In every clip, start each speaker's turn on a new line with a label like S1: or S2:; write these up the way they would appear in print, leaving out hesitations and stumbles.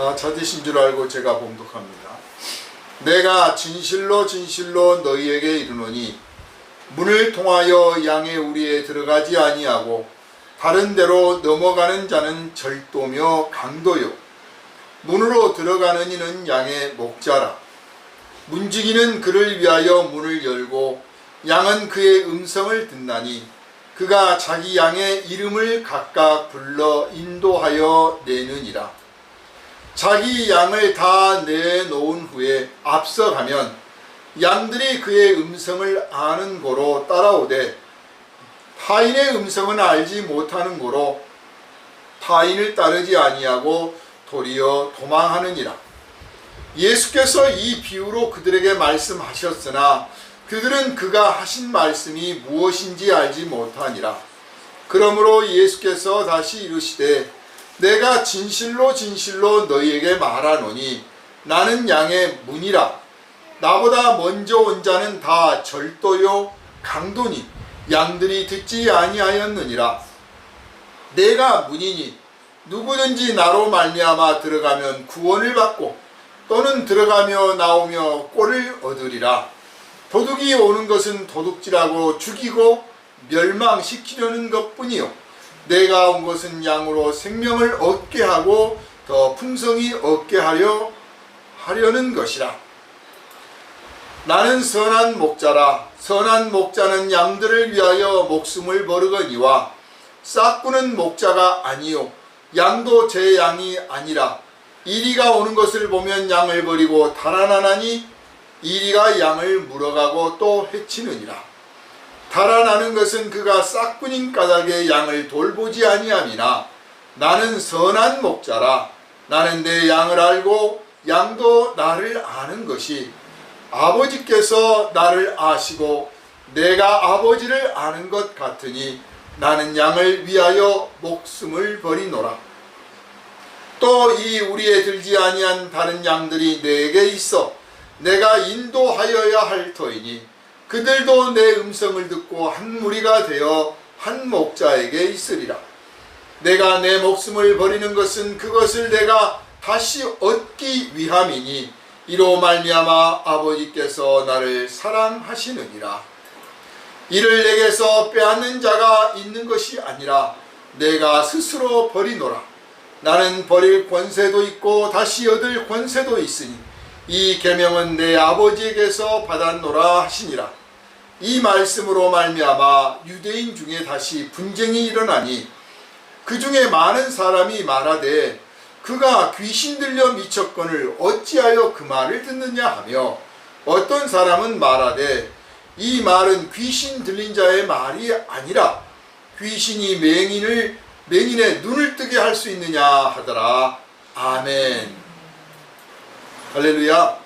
S1: 다 찾으신 줄 알고 제가 봉독합니다. 내가 진실로 진실로 너희에게 이르노니 문을 통하여 양의 우리에 들어가지 아니하고 다른 데로 넘어가는 자는 절도며 강도요 문으로 들어가는 이는 양의 목자라. 문지기는 그를 위하여 문을 열고 양은 그의 음성을 듣나니 그가 자기 양의 이름을 각각 불러 인도하여 내느니라. 자기 양을 다 내놓은 후에 앞서가면 양들이 그의 음성을 아는 고로 따라오되 타인의 음성은 알지 못하는 고로 타인을 따르지 아니하고 도리어 도망하느니라. 예수께서 이 비유로 그들에게 말씀하셨으나 그들은 그가 하신 말씀이 무엇인지 알지 못하니라. 그러므로 예수께서 다시 이르시되 내가 진실로 진실로 너희에게 말하노니 나는 양의 문이라. 나보다 먼저 온 자는 다 절도요 강도니 양들이 듣지 아니하였느니라. 내가 문이니 누구든지 나로 말미암아 들어가면 구원을 받고 또는 들어가며 나오며 꼴을 얻으리라. 도둑이 오는 것은 도둑질하고 죽이고 멸망시키려는 것뿐이요 내가 온 것은 양으로 생명을 얻게 하고 더 풍성히 얻게 하려는 것이라. 나는 선한 목자라. 선한 목자는 양들을 위하여 목숨을 버리거니와 싹구는 목자가 아니요 양도 제 양이 아니라. 이리가 오는 것을 보면 양을 버리고 달아나나니 이리가 양을 물어가고 또 해치느니라. 달아나는 것은 그가 싹군인 까닭에 양을 돌보지 아니함이나 나는 선한 목자라. 나는 내 양을 알고 양도 나를 아는 것이 아버지께서 나를 아시고 내가 아버지를 아는 것 같으니 나는 양을 위하여 목숨을 버리노라. 또 이 우리에 들지 아니한 다른 양들이 내게 있어 내가 인도하여야 할 터이니 그들도 내 음성을 듣고 한 무리가 되어 한 목자에게 있으리라. 내가 내 목숨을 버리는 것은 그것을 내가 다시 얻기 위함이니 이로 말미암아 아버지께서 나를 사랑하시느니라. 이를 내게서 빼앗는 자가 있는 것이 아니라 내가 스스로 버리노라. 나는 버릴 권세도 있고 다시 얻을 권세도 있으니 이 계명은 내 아버지에게서 받았노라 하시니라. 이 말씀으로 말미암아 유대인 중에 다시 분쟁이 일어나니 그 중에 많은 사람이 말하되 그가 귀신 들려 미쳤거늘 어찌하여 그 말을 듣느냐 하며 어떤 사람은 말하되 이 말은 귀신 들린 자의 말이 아니라 귀신이 맹인의 눈을 뜨게 할 수 있느냐 하더라. 아멘. 할렐루야.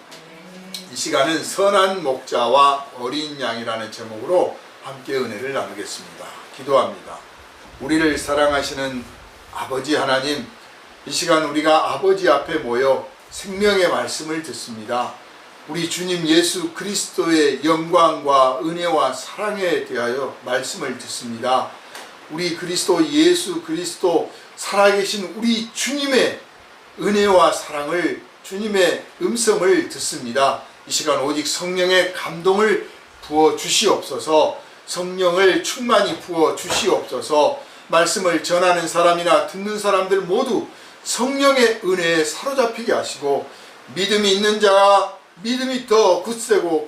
S1: 이 시간은 선한 목자와 어린 양이라는 제목으로 함께 은혜를 나누겠습니다. 기도합니다. 우리를 사랑하시는 아버지 하나님, 이 시간 우리가 아버지 앞에 모여 생명의 말씀을 듣습니다. 우리 주님 예수 그리스도의 영광과 은혜와 사랑에 대하여 말씀을 듣습니다. 우리 그리스도 예수 그리스도 살아계신 우리 주님의 은혜와 사랑을 주님의 음성을 듣습니다. 이 시간 오직 성령의 감동을 부어 주시옵소서. 성령을 충만히 부어 주시옵소서. 말씀을 전하는 사람이나 듣는 사람들 모두 성령의 은혜에 사로잡히게 하시고 믿음이 있는 자가 믿음이 더 굳세고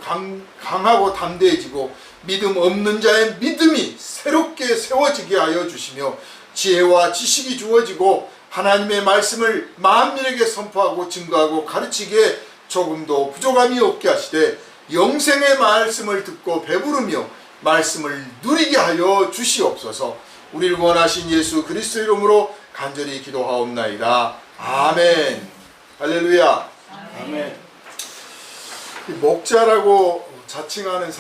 S1: 강하고 담대해지고 믿음 없는 자의 믿음이 새롭게 세워지게 하여 주시며 지혜와 지식이 주어지고 하나님의 말씀을 만민에게 선포하고 증거하고 가르치기에 조금도 부족함이 없게 하시되 영생의 말씀을 듣고 배부르며 말씀을 누리게 하여 주시옵소서. 우리를 원하신 예수 그리스도 이름으로 간절히 기도하옵나이다. 아멘. 할렐루야. 아멘. 목자라고 자칭하는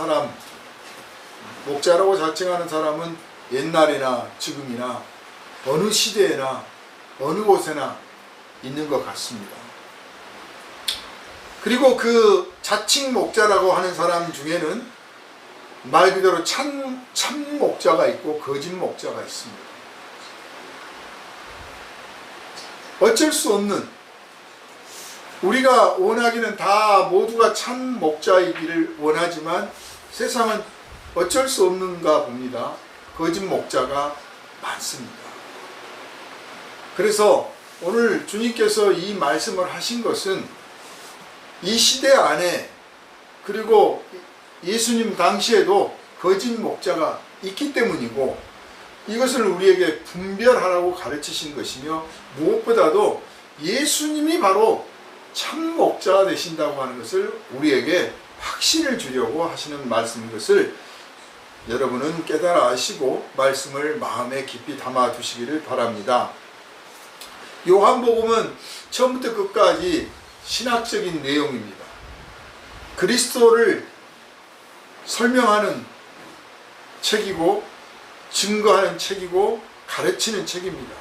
S1: 사람은 옛날이나 지금이나 어느 시대에나 어느 곳에나 있는 것 같습니다. 그리고 그 자칭 목자라고 하는 사람 중에는 말 그대로 참 목자가 있고 거짓 목자가 있습니다. 어쩔 수 없는 우리가 원하기는 다 모두가 참 목자이기를 원하지만 세상은 어쩔 수 없는가 봅니다. 거짓 목자가 많습니다. 그래서 오늘 주님께서 이 말씀을 하신 것은 이 시대 안에, 그리고 예수님 당시에도 거짓 목자가 있기 때문이고, 이것을 우리에게 분별하라고 가르치신 것이며, 무엇보다도 예수님이 바로 참 목자가 되신다고 하는 것을 우리에게 확신을 주려고 하시는 말씀인 것을 여러분은 깨달아 아시고 말씀을 마음에 깊이 담아 두시기를 바랍니다. 요한복음은 처음부터 끝까지 신학적인 내용입니다. 그리스도를 설명하는 책이고 증거하는 책이고 가르치는 책입니다.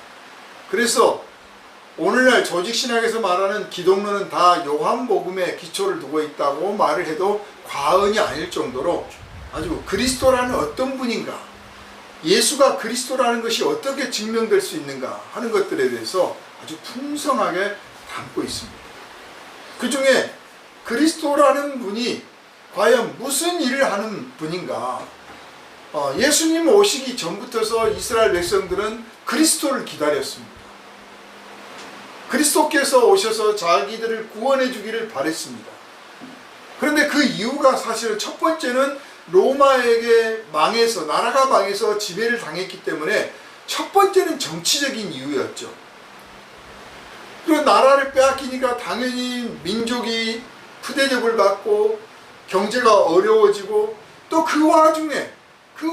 S1: 그래서 오늘날 조직신학에서 말하는 기독론은 다 요한복음에 기초를 두고 있다고 말을 해도 과언이 아닐 정도로 아주 그리스도라는 어떤 분인가, 예수가 그리스도라는 것이 어떻게 증명될 수 있는가 하는 것들에 대해서 아주 풍성하게 담고 있습니다. 그 중에 그리스도라는 분이 과연 무슨 일을 하는 분인가, 예수님 오시기 전부터서 이스라엘 백성들은 그리스도를 기다렸습니다. 그리스도께서 오셔서 자기들을 구원해 주기를 바랬습니다. 그런데 그 이유가 사실은 첫 번째는 로마에게 망해서, 나라가 망해서 지배를 당했기 때문에 첫 번째는 정치적인 이유였죠. 그리고 나라를 빼앗기니까 당연히 민족이 푸대접을 받고 경제가 어려워지고, 또 그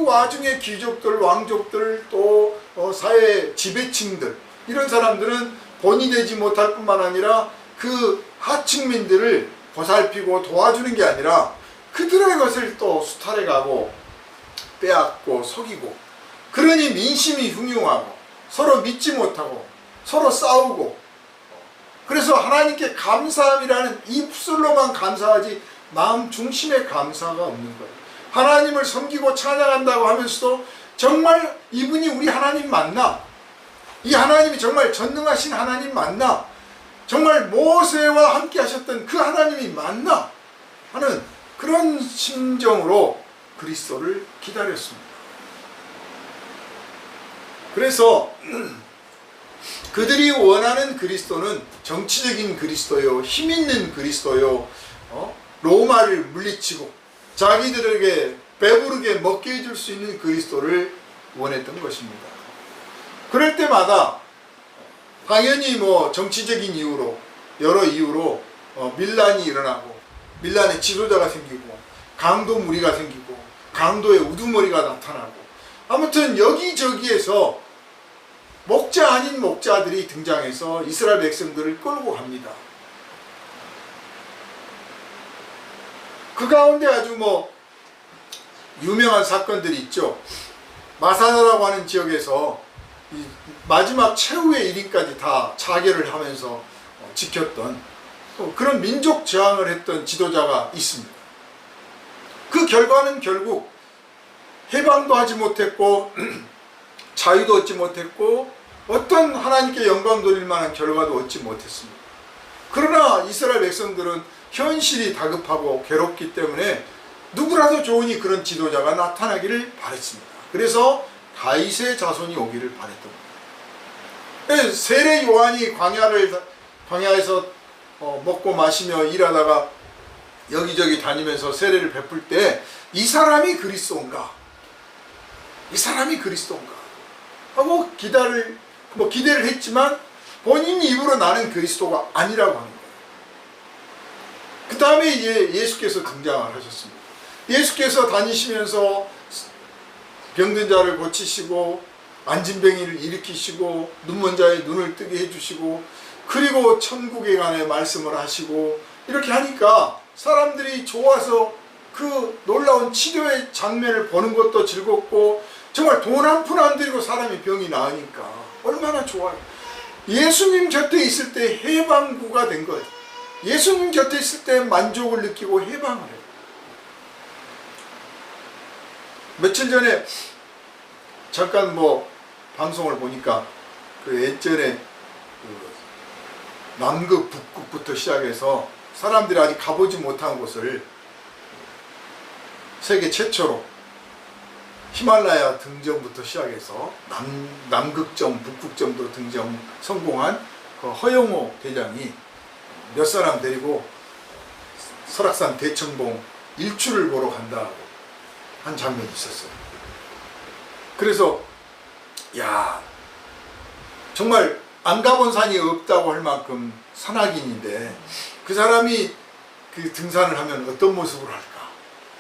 S1: 와중에 귀족들, 왕족들, 또 사회 지배층들, 이런 사람들은 본이 되지 못할 뿐만 아니라 그 하층민들을 보살피고 도와주는 게 아니라 그들의 것을 또 수탈해가고 빼앗고 속이고, 그러니 민심이 흉흉하고 서로 믿지 못하고 서로 싸우고, 그래서 하나님께 감사함이라는 입술로만 감사하지 마음 중심의 감사가 없는 거예요. 하나님을 섬기고 찬양한다고 하면서도 정말 이분이 우리 하나님 맞나? 이 하나님이 정말 전능하신 하나님 맞나? 정말 모세와 함께 하셨던 그 하나님이 맞나? 하는 그런 심정으로 그리스도를 기다렸습니다. 그래서 그들이 원하는 그리스도는 정치적인 그리스도요, 힘있는 그리스도요, 로마를 물리치고 자기들에게 배부르게 먹게 해줄 수 있는 그리스도를 원했던 것입니다. 그럴 때마다 당연히 정치적인 이유로, 여러 이유로 밀란이 일어나고, 밀란의 지도자가 생기고, 강도 무리가 생기고, 강도의 우두머리가 나타나고, 아무튼 여기저기에서 목자 아닌 목자들이 등장해서 이스라엘 백성들을 끌고 갑니다. 그 가운데 아주 유명한 사건들이 있죠. 마사다라고 하는 지역에서 이 마지막 최후의 1인까지 다 차결을 하면서 지켰던 그런 민족 저항을 했던 지도자가 있습니다. 그 결과는 결국 해방도 하지 못했고 자유도 얻지 못했고 어떤 하나님께 영광 돌릴 만한 결과도 얻지 못했습니다. 그러나 이스라엘 백성들은 현실이 다급하고 괴롭기 때문에 누구라도 좋으니 그런 지도자가 나타나기를 바랬습니다. 그래서 다윗의 자손이 오기를 바랬던 거예요. 세례 요한이 광야에서 먹고 마시며 일하다가 여기저기 다니면서 세례를 베풀 때 이 사람이 그리스도인가? 이 사람이 그리스도인가? 하고 기대를 했지만 본인 입으로 나는 그리스도가 아니라고 하는 거예요. 그 다음에 예수께서 등장을 하셨습니다. 예수께서 다니시면서 병든 자를 고치시고 안진뱅이를 일으키시고 눈먼 자의 눈을 뜨게 해주시고, 그리고 천국에 관해 말씀을 하시고, 이렇게 하니까 사람들이 좋아서 그 놀라운 치료의 장면을 보는 것도 즐겁고, 정말 돈 한 푼 안 들이고 사람이 병이 나으니까 얼마나 좋아요. 예수님 곁에 있을 때 해방구가 된 거예요. 예수님 곁에 있을 때 만족을 느끼고 해방을 해요. 며칠 전에 잠깐 방송을 보니까 그 예전에 남극, 북극부터 시작해서 사람들이 아직 가보지 못한 곳을 세계 최초로 히말라야 등정부터 시작해서 남극점, 북극점도 등정 성공한 그 허영호 대장이 몇 사람 데리고 설악산 대청봉 일출을 보러 간다고 한 장면이 있었어요. 그래서 야, 정말 안 가본 산이 없다고 할 만큼 산악인인데 그 사람이 그 등산을 하면 어떤 모습으로 할까?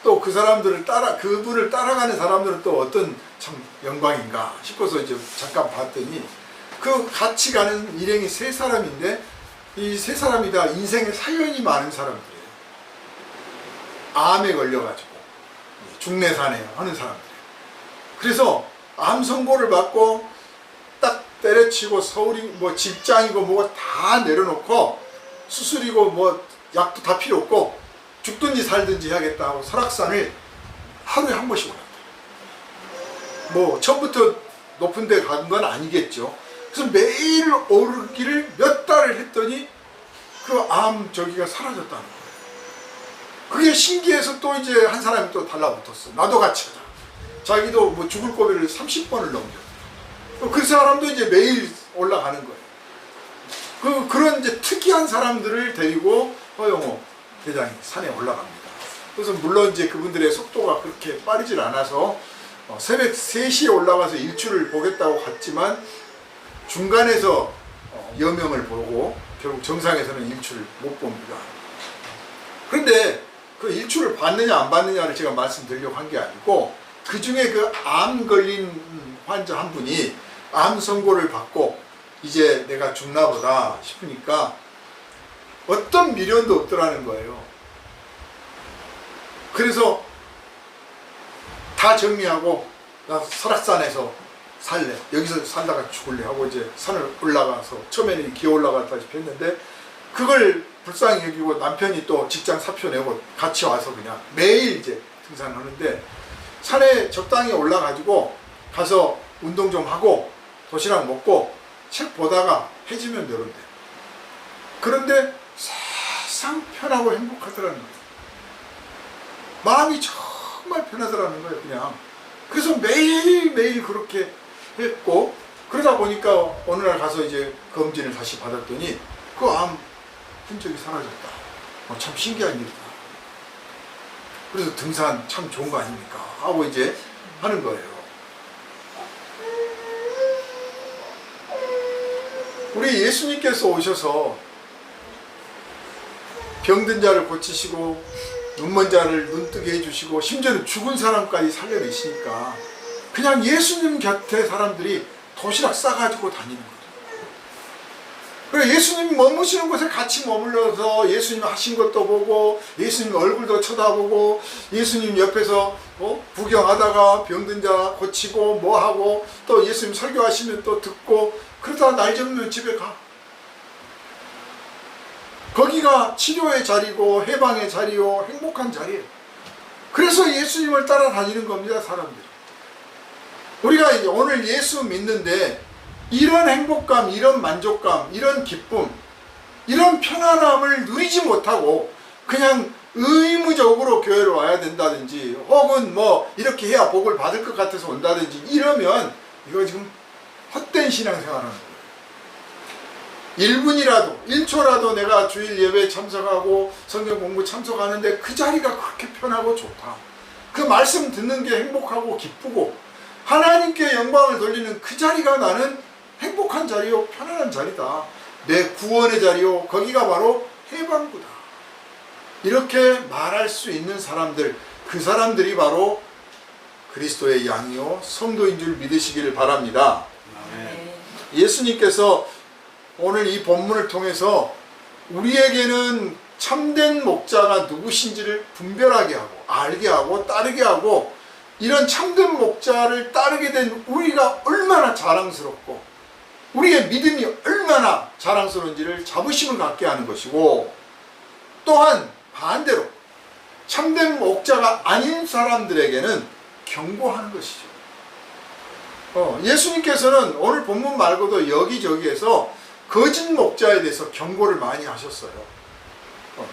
S1: 또 그 사람들을 그분을 따라가는 사람들은 또 어떤 참 영광인가 싶어서 이제 잠깐 봤더니 그 같이 가는 일행이 세 사람인데 이 세 사람이 다 인생에 사연이 많은 사람들이에요. 암에 걸려가지고 중내산에 하는 사람들이에요. 그래서 암 선고를 받고 딱 때려치고 서울이 뭐 직장이고 뭐가 다 내려놓고 수술이고 뭐 약도 다 필요 없고 죽든지 살든지 해야겠다 하고 설악산을 하루에 한 번씩 올랐대요. 뭐 처음부터 높은 데 간 건 아니겠죠. 그래서 매일 오르기를 몇 달을 했더니 그 암 저기가 사라졌다는 거예요. 그게 신기해서 또 이제 한 사람이 또 달라붙었어. 나도 같이 하자. 자기도 뭐 죽을 고비를 30번을 넘겼어. 그 사람도 이제 매일 올라가는 거예요. 그런 이제 특이한 사람들을 데리고 허영호 대장이 산에 올라갑니다. 그래서 물론 이제 그분들의 속도가 그렇게 빠르질 않아서 새벽 3시에 올라가서 일출을 보겠다고 갔지만 중간에서 여명을 보고 결국 정상에서는 일출을 못 봅니다. 그런데 그 일출을 봤느냐 안 봤느냐를 제가 말씀드리려고 한 게 아니고 그 중에 그 암 걸린 환자 한 분이 암 선고를 받고 이제 내가 죽나 보다 싶으니까 어떤 미련도 없더라는 거예요. 그래서 다 정리하고 나 설악산에서 살래, 여기서 살다가 죽을래 하고 이제 산을 올라가서 처음에는 기어 올라갔다시피 했는데 그걸 불쌍히 여기고 남편이 또 직장 사표 내고 같이 와서 그냥 매일 이제 등산하는데 산에 적당히 올라가지고 가서 운동 좀 하고 도시락 먹고 책 보다가 해지면 내려온대. 그런데 세상 편하고 행복하더라는 거예요. 마음이 정말 편하더라는 거예요, 그냥. 그래서 매일매일 그렇게 했고, 그러다 보니까 어느 날 가서 이제 검진을 다시 받았더니 그 암 흔적이 사라졌다. 참 신기한 일이다. 그래서 등산 참 좋은 거 아닙니까? 하고 이제 하는 거예요. 우리 예수님께서 오셔서 병든 자를 고치시고 눈먼 자를 눈뜨게 해주시고 심지어는 죽은 사람까지 살려내시니까 그냥 예수님 곁에 사람들이 도시락 싸가지고 다니는 거죠. 그래서 예수님 머무시는 곳에 같이 머물러서 예수님 하신 것도 보고 예수님 얼굴도 쳐다보고 예수님 옆에서 구경하다가 병든 자 고치고 뭐하고 또 예수님 설교하시면 또 듣고 그러다가 날 잡으면 집에 가. 거기가 치료의 자리고 해방의 자리요 행복한 자리예요. 그래서 예수님을 따라다니는 겁니다, 사람들이. 우리가 오늘 예수 믿는데 이런 행복감, 이런 만족감, 이런 기쁨, 이런 편안함을 누리지 못하고 그냥 의무적으로 교회를 와야 된다든지 혹은 뭐 이렇게 해야 복을 받을 것 같아서 온다든지 이러면 이거 지금 헛된 신앙생활하는 거예요. 1분이라도 1초라도 내가 주일 예배에 참석하고 성경 공부 참석하는데 그 자리가 그렇게 편하고 좋다. 그 말씀 듣는 게 행복하고 기쁘고 하나님께 영광을 돌리는 그 자리가 나는 행복한 자리요 편안한 자리다. 내 구원의 자리요 거기가 바로 해방구다. 이렇게 말할 수 있는 사람들, 그 사람들이 바로 그리스도의 양이요 성도인 줄 믿으시기를 바랍니다.
S2: 네.
S1: 예수님께서 오늘 이 본문을 통해서 우리에게는 참된 목자가 누구신지를 분별하게 하고 알게 하고 따르게 하고 이런 참된 목자를 따르게 된 우리가 얼마나 자랑스럽고 우리의 믿음이 얼마나 자랑스러운지를 자부심을 갖게 하는 것이고 또한 반대로 참된 목자가 아닌 사람들에게는 경고하는 것이죠. 예수님께서는 오늘 본문 말고도 여기저기에서 거짓 목자에 대해서 경고를 많이 하셨어요.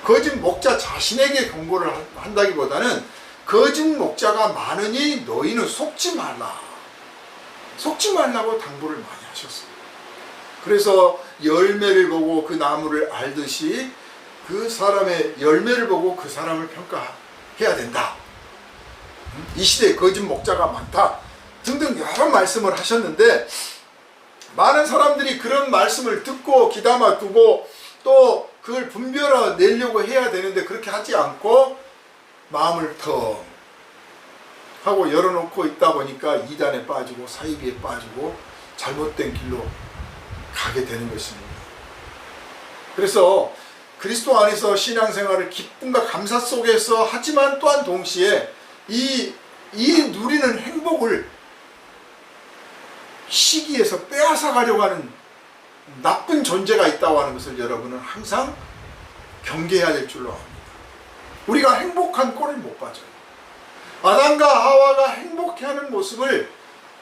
S1: 거짓 목자 자신에게 경고를 한다기보다는 거짓 목자가 많으니 너희는 속지 말라. 속지 말라고 당부를 많이 하셨어요. 그래서 열매를 보고 그 나무를 알듯이 그 사람의 열매를 보고 그 사람을 평가해야 된다. 이 시대에 거짓 목자가 많다. 등등 여러 말씀을 하셨는데 많은 사람들이 그런 말씀을 듣고 귀담아 두고 또 그걸 분별해 내려고 해야 되는데 그렇게 하지 않고 마음을 텅 하고 열어놓고 있다 보니까 이단에 빠지고 사이비에 빠지고 잘못된 길로 가게 되는 것입니다. 그래서 그리스도 안에서 신앙생활을 기쁨과 감사 속에서 하지만 또한 동시에 이 누리는 행복을 시기에서 빼앗아 가려고 하는 나쁜 존재가 있다고 하는 것을 여러분은 항상 경계해야 될 줄로 압니다. 우리가 행복한 꼴을 못 봐줘요. 아담과 하와가 행복해하는 모습을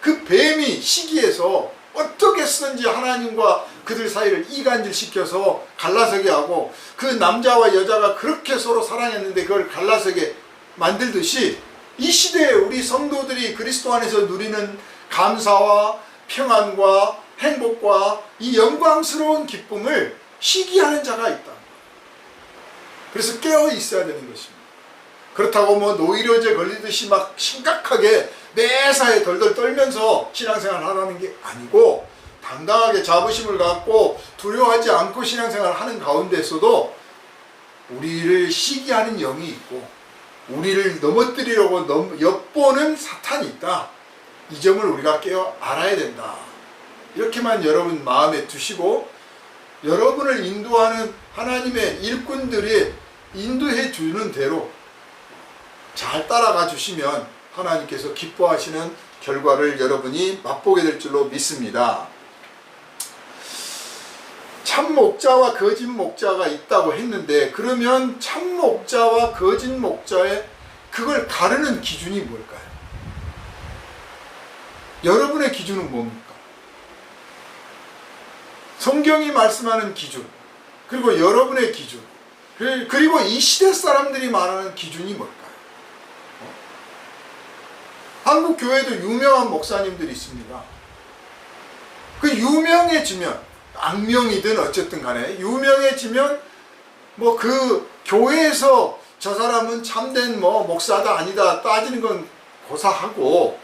S1: 그 뱀이 시기에서 어떻게 쓰든지 하나님과 그들 사이를 이간질시켜서 갈라서게 하고 그 남자와 여자가 그렇게 서로 사랑했는데 그걸 갈라서게 만들듯이 이 시대에 우리 성도들이 그리스도 안에서 누리는 감사와 평안과 행복과 이 영광스러운 기쁨을 시기하는 자가 있다. 그래서 깨어 있어야 되는 것입니다. 그렇다고 뭐 노이로제 걸리듯이 막 심각하게 매사에 덜덜 떨면서 신앙생활 하라는 게 아니고 당당하게 자부심을 갖고 두려워하지 않고 신앙생활 하는 가운데서도 우리를 시기하는 영이 있고 우리를 넘어뜨리려고 엿보는 사탄이 있다. 이 점을 우리가 깨어 알아야 된다. 이렇게만 여러분 마음에 두시고 여러분을 인도하는 하나님의 일꾼들이 인도해 주는 대로 잘 따라가 주시면 하나님께서 기뻐하시는 결과를 여러분이 맛보게 될 줄로 믿습니다. 참 목자와 거짓 목자가 있다고 했는데 그러면 참 목자와 거짓 목자의 그걸 가르는 기준이 뭘까요? 여러분의 기준은 뭡니까? 성경이 말씀하는 기준, 그리고 여러분의 기준, 그리고 이 시대 사람들이 말하는 기준이 뭘까요? 한국 교회도 유명한 목사님들이 있습니다. 그 유명해지면 악명이든 어쨌든 간에 유명해지면 뭐 그 교회에서 저 사람은 참된 뭐 목사다 아니다 따지는 건 고사하고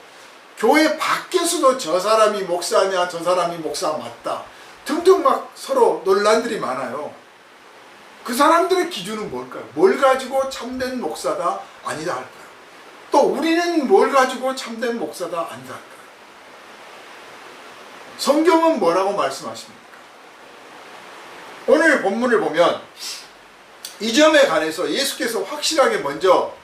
S1: 교회 밖에서도 저 사람이 목사냐 저 사람이 목사 맞다 등등 막 서로 논란들이 많아요. 그 사람들의 기준은 뭘까요? 뭘 가지고 참된 목사다 아니다 할까요? 또 우리는 뭘 가지고 참된 목사다 아니다 할까요? 성경은 뭐라고 말씀하십니까? 오늘 본문을 보면 이 점에 관해서 예수께서 확실하게 먼저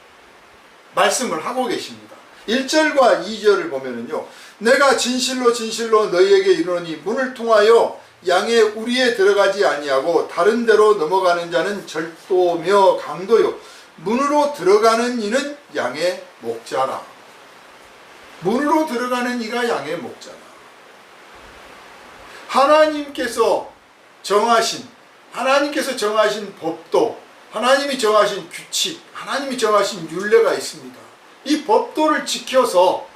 S1: 말씀을 하고 계십니다. 1절과 2절을 보면은요, 내가 진실로 진실로 너희에게 이르노니 문을 통하여 양의 우리에 들어가지 아니하고 다른 데로 넘어가는 자는 절도며 강도요 문으로 들어가는 이는 양의 목자라. 문으로 들어가는 이가 양의 목자라. 하나님께서 정하신 법도, 하나님이 정하신 규칙, 하나님이 정하신 율례가 있습니다. 이 법도를 지켜서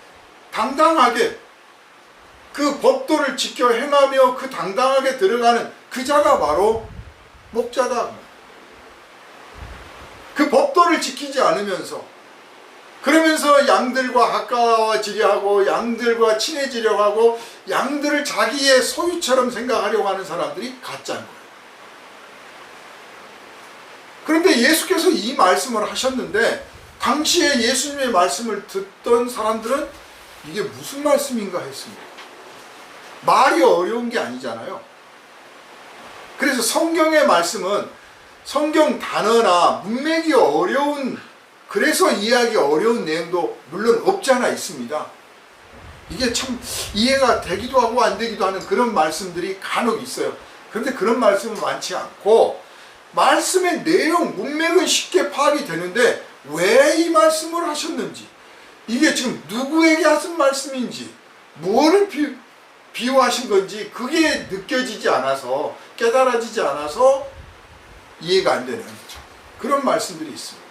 S1: 당당하게 그 법도를 지켜 행하며 그 당당하게 들어가는 그 자가 바로 목자다. 그 법도를 지키지 않으면서 그러면서 양들과 가까워지려 하고 양들과 친해지려고 하고 양들을 자기의 소유처럼 생각하려고 하는 사람들이 가짜인 거예요. 그런데 예수께서 이 말씀을 하셨는데 당시에 예수님의 말씀을 듣던 사람들은 이게 무슨 말씀인가 했습니다. 말이 어려운 게 아니잖아요. 그래서 성경의 말씀은 성경 단어나 문맥이 어려운, 그래서 이해하기 어려운 내용도 물론 없지 않아 있습니다. 이게 참 이해가 되기도 하고 안 되기도 하는 그런 말씀들이 간혹 있어요. 그런데 그런 말씀은 많지 않고 말씀의 내용, 문맥은 쉽게 파악이 되는데 왜 이 말씀을 하셨는지, 이게 지금 누구에게 하신 말씀인지, 무엇을 비유하신 건지 그게 느껴지지 않아서, 깨달아지지 않아서 이해가 안 되는 그런 말씀들이 있습니다.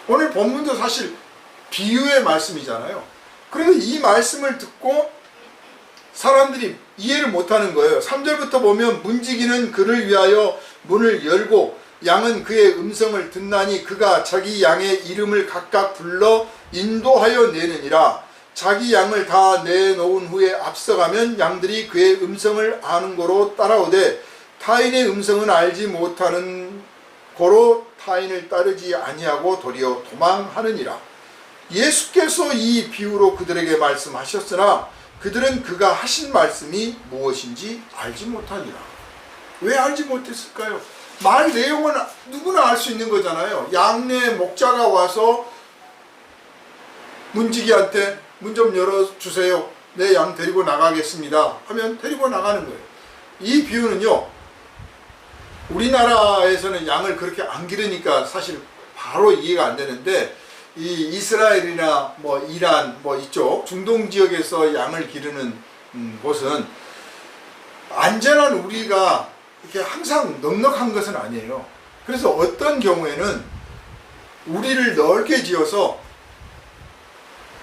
S1: 오늘 본문도 사실 비유의 말씀이잖아요. 그래서 이 말씀을 듣고 사람들이 이해를 못하는 거예요. 3절부터 보면 문지기는 그를 위하여 문을 열고 양은 그의 음성을 듣나니 그가 자기 양의 이름을 각각 불러 인도하여 내느니라. 자기 양을 다 내놓은 후에 앞서가면 양들이 그의 음성을 아는 고로 따라오되 타인의 음성은 알지 못하는 고로 타인을 따르지 아니하고 도리어 도망하느니라. 예수께서 이 비유로 그들에게 말씀하셨으나 그들은 그가 하신 말씀이 무엇인지 알지 못하니라. 왜 알지 못했을까요? 말 내용은 누구나 알 수 있는 거잖아요. 양내 목자가 와서 문지기한테 문 좀 열어주세요. 내 양 데리고 나가겠습니다. 하면 데리고 나가는 거예요. 이 비유는요, 우리나라에서는 양을 그렇게 안 기르니까 사실 바로 이해가 안 되는데, 이 이스라엘이나 뭐 이란 뭐 이쪽 중동 지역에서 양을 기르는 곳은 안전한 우리가 이렇게 항상 넉넉한 것은 아니에요. 그래서 어떤 경우에는 우리를 넓게 지어서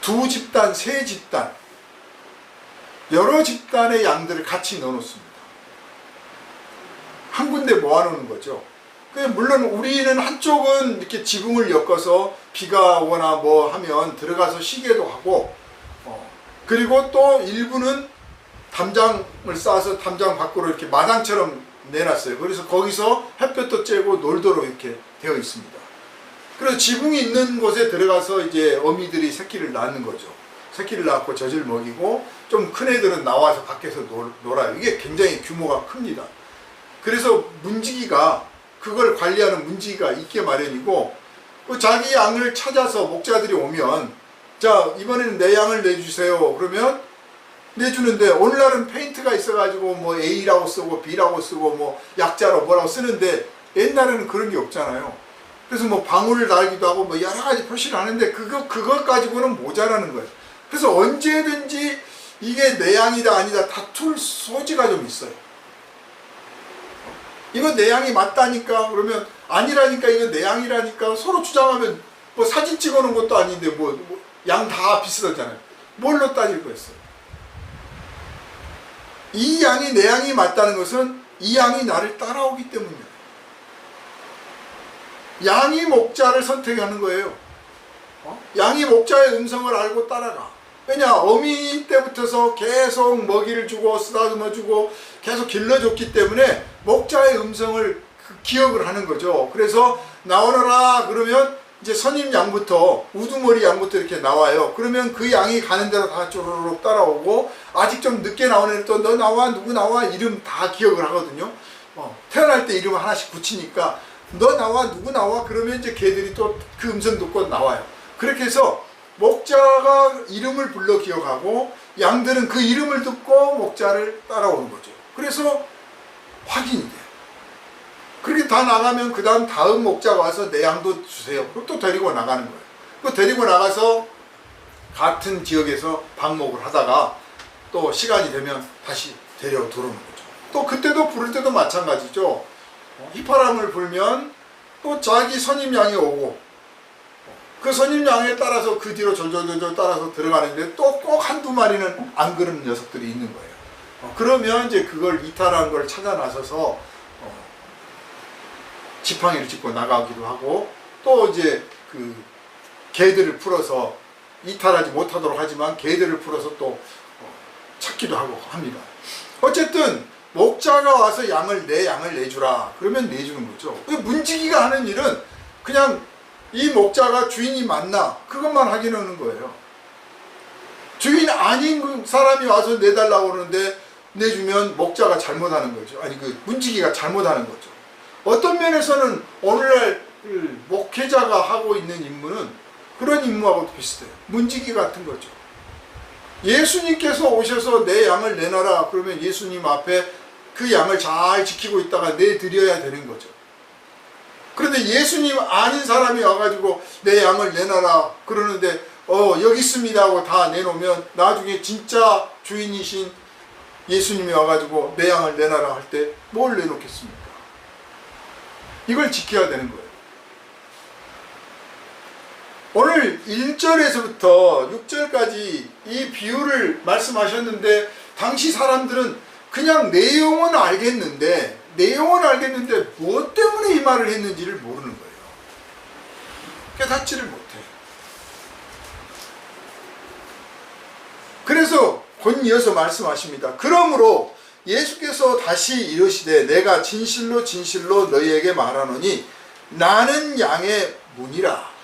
S1: 2집단, 3집단, 여러 집단의 양들을 같이 넣어놓습니다. 한 군데 모아놓는 거죠. 물론 우리는 한쪽은 이렇게 지붕을 엮어서 비가 오거나 뭐 하면 들어가서 쉬게도 하고, 그리고 또 일부는 담장을 쌓아서 담장 밖으로 이렇게 마당처럼 내놨어요. 그래서 거기서 햇볕도 쬐고 놀도록 이렇게 되어 있습니다. 그래서 지붕이 있는 곳에 들어가서 이제 어미들이 새끼를 낳는 거죠. 새끼를 낳고 젖을 먹이고 좀 큰 애들은 나와서 밖에서 놀아요. 이게 굉장히 규모가 큽니다. 그래서 문지기가, 그걸 관리하는 문지기가 있게 마련이고, 자기 양을 찾아서 목자들이 오면, 자, 이번에는 내 양을 내주세요. 그러면 내주는데, 오늘날은 페인트가 있어가지고 뭐 A라고 쓰고 B라고 쓰고 뭐 약자로 뭐라고 쓰는데, 옛날에는 그런 게 없잖아요. 그래서 뭐 방울을 달기도 하고 뭐 여러 가지 표시를 하는데 그것 가지고는 모자라는 거예요. 그래서 언제든지 이게 내 양이다 아니다 다툴 소지가 좀 있어요. 이거 내 양이 맞다니까, 그러면 아니라니까 이거 내 양이라니까 서로 주장하면 뭐 사진 찍어 놓은 것도 아닌데 뭐 양 다 비슷하잖아요. 뭘로 따질 거였어요? 이 양이 내 양이 맞다는 것은 이 양이 나를 따라오기 때문이에요. 양이 목자를 선택하는 거예요. 양이 목자의 음성을 알고 따라가. 왜냐, 어미 때부터서 계속 먹이를 주고 쓰다듬어 주고 계속 길러줬기 때문에 목자의 음성을 기억을 하는 거죠. 그래서 나오너라 그러면 이제 선임 양부터, 우두머리 양부터 이렇게 나와요. 그러면 그 양이 가는 대로 다 쪼르륵 따라오고, 아직 좀 늦게 나오는 애는 또 너 나와, 누구 나와, 이름 다 기억을 하거든요. 태어날 때 이름을 하나씩 붙이니까 너 나와, 누구 나와, 그러면 이제 걔들이 또 그 음성 듣고 나와요. 그렇게 해서 목자가 이름을 불러 기억하고 양들은 그 이름을 듣고 목자를 따라오는 거죠. 그래서 확인이 돼요. 그렇게 다 나가면 그 다음 목자가 와서 내 양도 주세요. 그럼 또 데리고 나가는 거예요. 그 데리고 나가서 같은 지역에서 방목을 하다가 또 시간이 되면 다시 데려 들어오는 거죠. 또 그때도 부를 때도 마찬가지죠. 휘파람을 불면 또 자기 선임 양이 오고, 그 선임 양에 따라서 그 뒤로 졸졸졸 따라서 들어가는데 또 꼭 한두 마리는 안 그러는 녀석들이 있는 거예요. 그러면 이제 그걸 이탈한 걸 찾아 나서서 지팡이를 짚고 나가기도 하고, 또 이제 그 개들을 풀어서 이탈하지 못하도록 하지만 개들을 풀어서 또 찾기도 하고 합니다. 어쨌든 목자가 와서 내 양을 내주라 그러면 내주는 거죠. 문지기가 하는 일은 그냥 이 목자가 주인이 맞나 그것만 확인하는 거예요. 주인 아닌 사람이 와서 내달라고 그러는데 내주면 목자가 잘못하는 거죠. 아니, 그 문지기가 잘못하는 거죠. 어떤 면에서는 오늘날 목회자가 하고 있는 임무는 그런 임무하고 비슷해요. 문지기 같은 거죠. 예수님께서 오셔서 내 양을 내놔라 그러면 예수님 앞에 그 양을 잘 지키고 있다가 내드려야 되는 거죠. 그런데 예수님 아닌 사람이 와가지고 내 양을 내놔라 그러는데 여기 있습니다 하고 다 내놓으면 나중에 진짜 주인이신 예수님이 와가지고 내 양을 내놔라 할 때 뭘 내놓겠습니까? 이걸 지켜야 되는 거예요. 오늘 1절에서부터 6절까지 이 비유를 말씀하셨는데 당시 사람들은 그냥 내용은 알겠는데 무엇 때문에 이 말을 했는지를 모르는 거예요. 깨닫지를 못해요. 그래서 곧 이어서 말씀하십니다. 그러므로 예수께서 다시 이르시되 내가 진실로 진실로 너희에게 말하노니 나는 양의 문이라.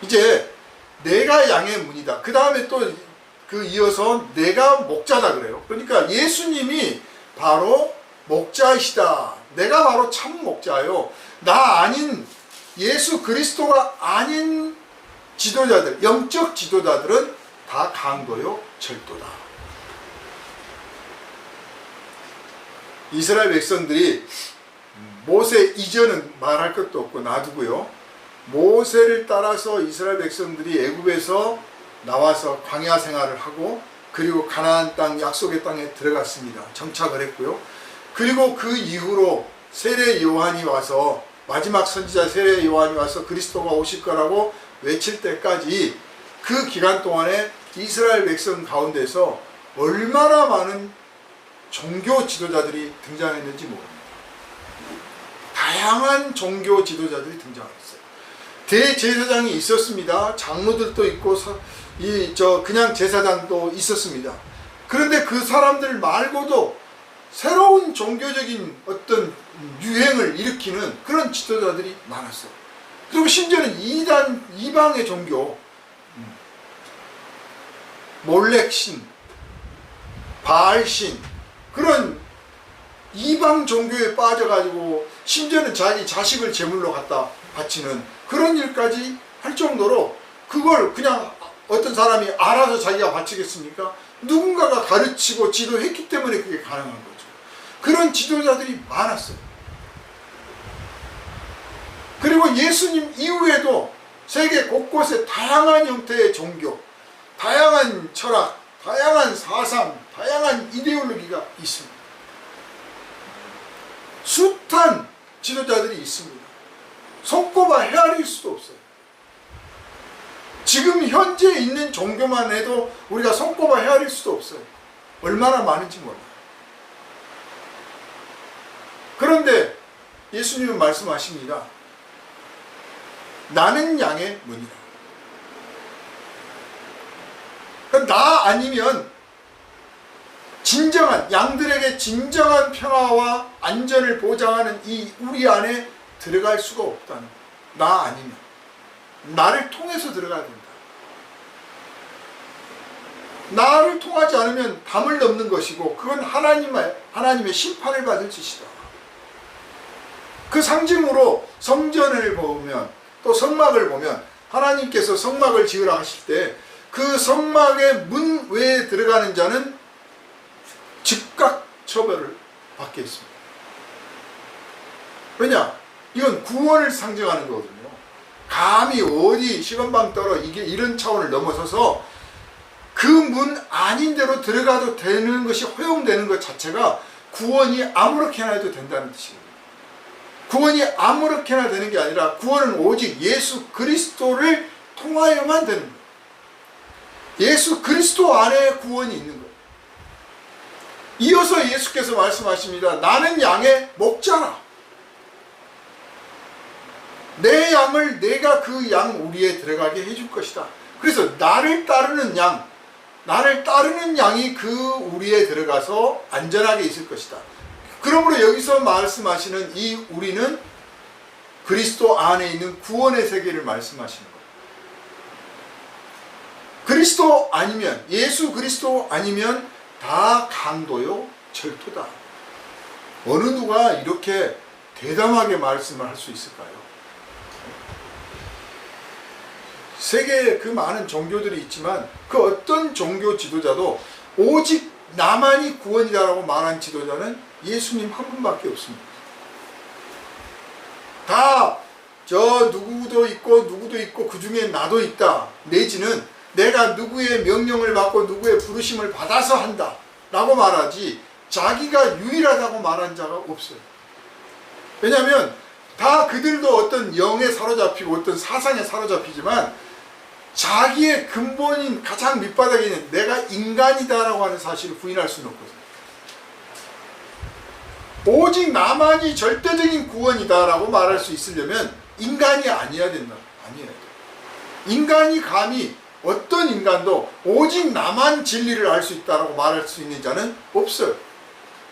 S1: 이제 내가 양의 문이다. 그 다음에 또 그 이어서 내가 목자다 그래요. 그러니까 예수님이 바로 목자이시다. 내가 바로 참 목자요. 나 아닌 예수 그리스도가 아닌 지도자들, 영적 지도자들은 다 강도요 절도다. 이스라엘 백성들이 모세 이전은 말할 것도 없고 놔두고요. 모세를 따라서 이스라엘 백성들이 애굽에서 나와서 광야 생활을 하고 그리고 가나안 땅 약속의 땅에 들어갔습니다. 정착을 했고요. 그리고 그 이후로 세례 요한이 와서 마지막 선지자 세례 요한이 와서 그리스도가 오실 거라고 외칠 때까지 그 기간 동안에 이스라엘 백성 가운데서 얼마나 많은 종교 지도자들이 등장했는지 모릅니다. 다양한 종교 지도자들이 등장했어요. 대제사장이 있었습니다. 장로들도 있고 그냥 제사장도 있었습니다. 그런데 그 사람들 말고도 새로운 종교적인 어떤 유행을 일으키는 그런 지도자들이 많았어요. 그리고 심지어는 이방의 종교, 몰렉신, 바알신, 그런 이방 종교에 빠져가지고 심지어는 자기 자식을 제물로 갖다 바치는 그런 일까지 할 정도로 그걸 그냥 어떤 사람이 알아서 자기가 바치겠습니까? 누군가가 가르치고 지도했기 때문에 그게 가능한 거죠. 그런 지도자들이 많았어요. 그리고 예수님 이후에도 세계 곳곳에 다양한 형태의 종교, 다양한 철학, 다양한 사상, 다양한 이데올로기가 있습니다. 숱한 지도자들이 있습니다. 손꼽아 헤아릴 수도 없어요. 지금 현재 있는 종교만 해도 우리가 손꼽아 헤아릴 수도 없어요. 얼마나 많은지 몰라요. 그런데 예수님은 말씀하십니다. 나는 양의 문이라. 나 아니면 진정한 양들에게 진정한 평화와 안전을 보장하는 이 우리 안에 들어갈 수가 없다는 거예요. 나 아니면 나를 통해서 들어가야 된다. 나를 통하지 않으면 담을 넘는 것이고 그건 하나님의 심판을 받을 짓이다. 그 상징으로 성전을 보면 또 성막을 보면 하나님께서 성막을 지으라 하실 때 그 성막의 문 외에 들어가는 자는 즉각 처벌을 받게 했습니다. 왜냐? 이건 구원을 상징하는 거거든요. 감히 어디 시건방 떨어 이런 차원을 넘어서서 그 문 아닌 데로 들어가도 되는 것이 허용되는 것 자체가 구원이 아무렇게나 해도 된다는 뜻입니다. 구원이 아무렇게나 되는 게 아니라 구원은 오직 예수 그리스도를 통하여만 되는 거예요. 예수 그리스도 안에 구원이 있는 거예요. 이어서 예수께서 말씀하십니다. 나는 양의 목자라. 내 양을 내가 그 양 우리에 들어가게 해줄 것이다. 그래서 나를 따르는 양이 그 우리에 들어가서 안전하게 있을 것이다. 그러므로 여기서 말씀하시는 이 우리는 그리스도 안에 있는 구원의 세계를 말씀하시는 거예요. 그리스도 아니면 예수 그리스도 아니면 다 강도요 절도다. 어느 누가 이렇게 대담하게 말씀을 할 수 있을까요? 세계에 그 많은 종교들이 있지만 그 어떤 종교 지도자도 오직 나만이 구원이다라고 말한 지도자는 예수님 한 분밖에 없습니다. 다 저 누구도 있고 그 중에 나도 있다. 내지는 내가 누구의 명령을 받고 누구의 부르심을 받아서 한다. 라고 말하지 자기가 유일하다고 말한 자가 없어요. 왜냐하면 다 그들도 어떤 영에 사로잡히고 어떤 사상에 사로잡히지만 자기의 근본인 가장 밑바닥에 있는 내가 인간이다라고 하는 사실을 부인할 수는 없거든요. 오직 나만이 절대적인 구원이다라고 말할 수 있으려면 인간이 아니어야 된다. 아니어야 돼. 인간이 감히 어떤 인간도 오직 나만 진리를 알 수 있다라고 말할 수 있는 자는 없어요.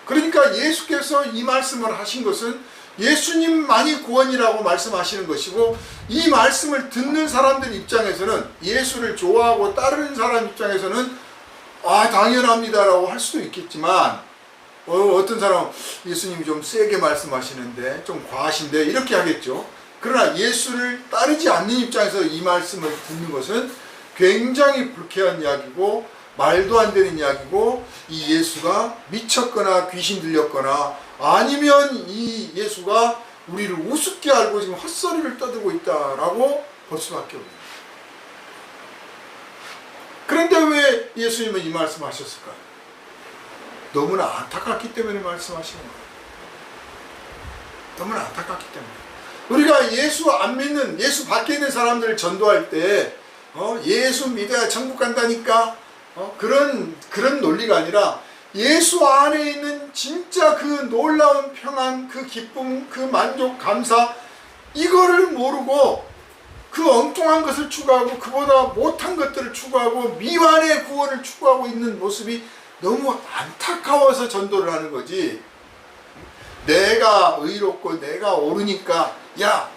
S1: 그러니까 예수께서 이 말씀을 하신 것은 예수님만이 구원이라고 말씀하시는 것이고, 이 말씀을 듣는 사람들 입장에서는, 예수를 좋아하고 따르는 사람 입장에서는 당연합니다라고 할 수도 있겠지만, 어떤 사람은 예수님이 좀 세게 말씀하시는데 좀 과하신데 이렇게 하겠죠. 그러나 예수를 따르지 않는 입장에서 이 말씀을 듣는 것은 굉장히 불쾌한 이야기고 말도 안 되는 이야기고, 이 예수가 미쳤거나 귀신 들렸거나 아니면 이 예수가 우리를 우습게 알고 지금 헛소리를 떠들고 있다라고 볼 수밖에 없는 거예요. 그런데 왜 예수님은 이 말씀하셨을까요? 너무나 안타깝기 때문에 말씀하시는 거예요. 너무나 안타깝기 때문에. 우리가 예수 안 믿는, 예수 밖에 있는 사람들을 전도할 때 예수 믿어야 천국 간다니까 그런 논리가 아니라, 예수 안에 있는 진짜 그 놀라운 평안, 그 기쁨, 그 만족, 감사, 이거를 모르고 그 엉뚱한 것을 추구하고 그보다 못한 것들을 추구하고 미완의 구원을 추구하고 있는 모습이 너무 안타까워서 전도를 하는 거지, 내가 의롭고 내가 옳으니까 야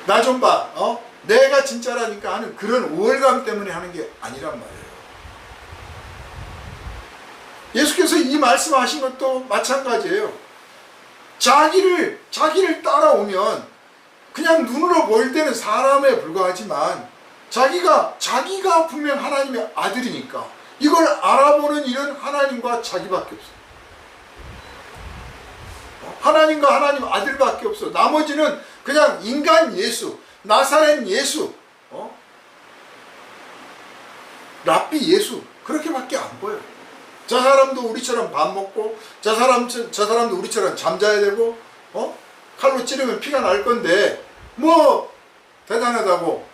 S1: 나 좀 봐, 내가 진짜라니까 하는 그런 우월감 때문에 하는 게 아니란 말이에요. 예수께서 이 말씀하신 것도 마찬가지예요. 자기를 따라오면 그냥 눈으로 보일 때는 사람에 불과하지만 자기가 분명 하나님의 아들이니까 이걸 알아보는 일은 하나님과 자기밖에 없어요. 하나님과 하나님 아들밖에 없어. 나머지는 그냥 인간 예수, 나사렛 예수, 랍비 예수, 그렇게밖에 안 보여요. 저 사람도 우리처럼 밥 먹고 저 사람도 우리처럼 잠자야 되고 칼로 찌르면 피가 날 건데 뭐 대단하다고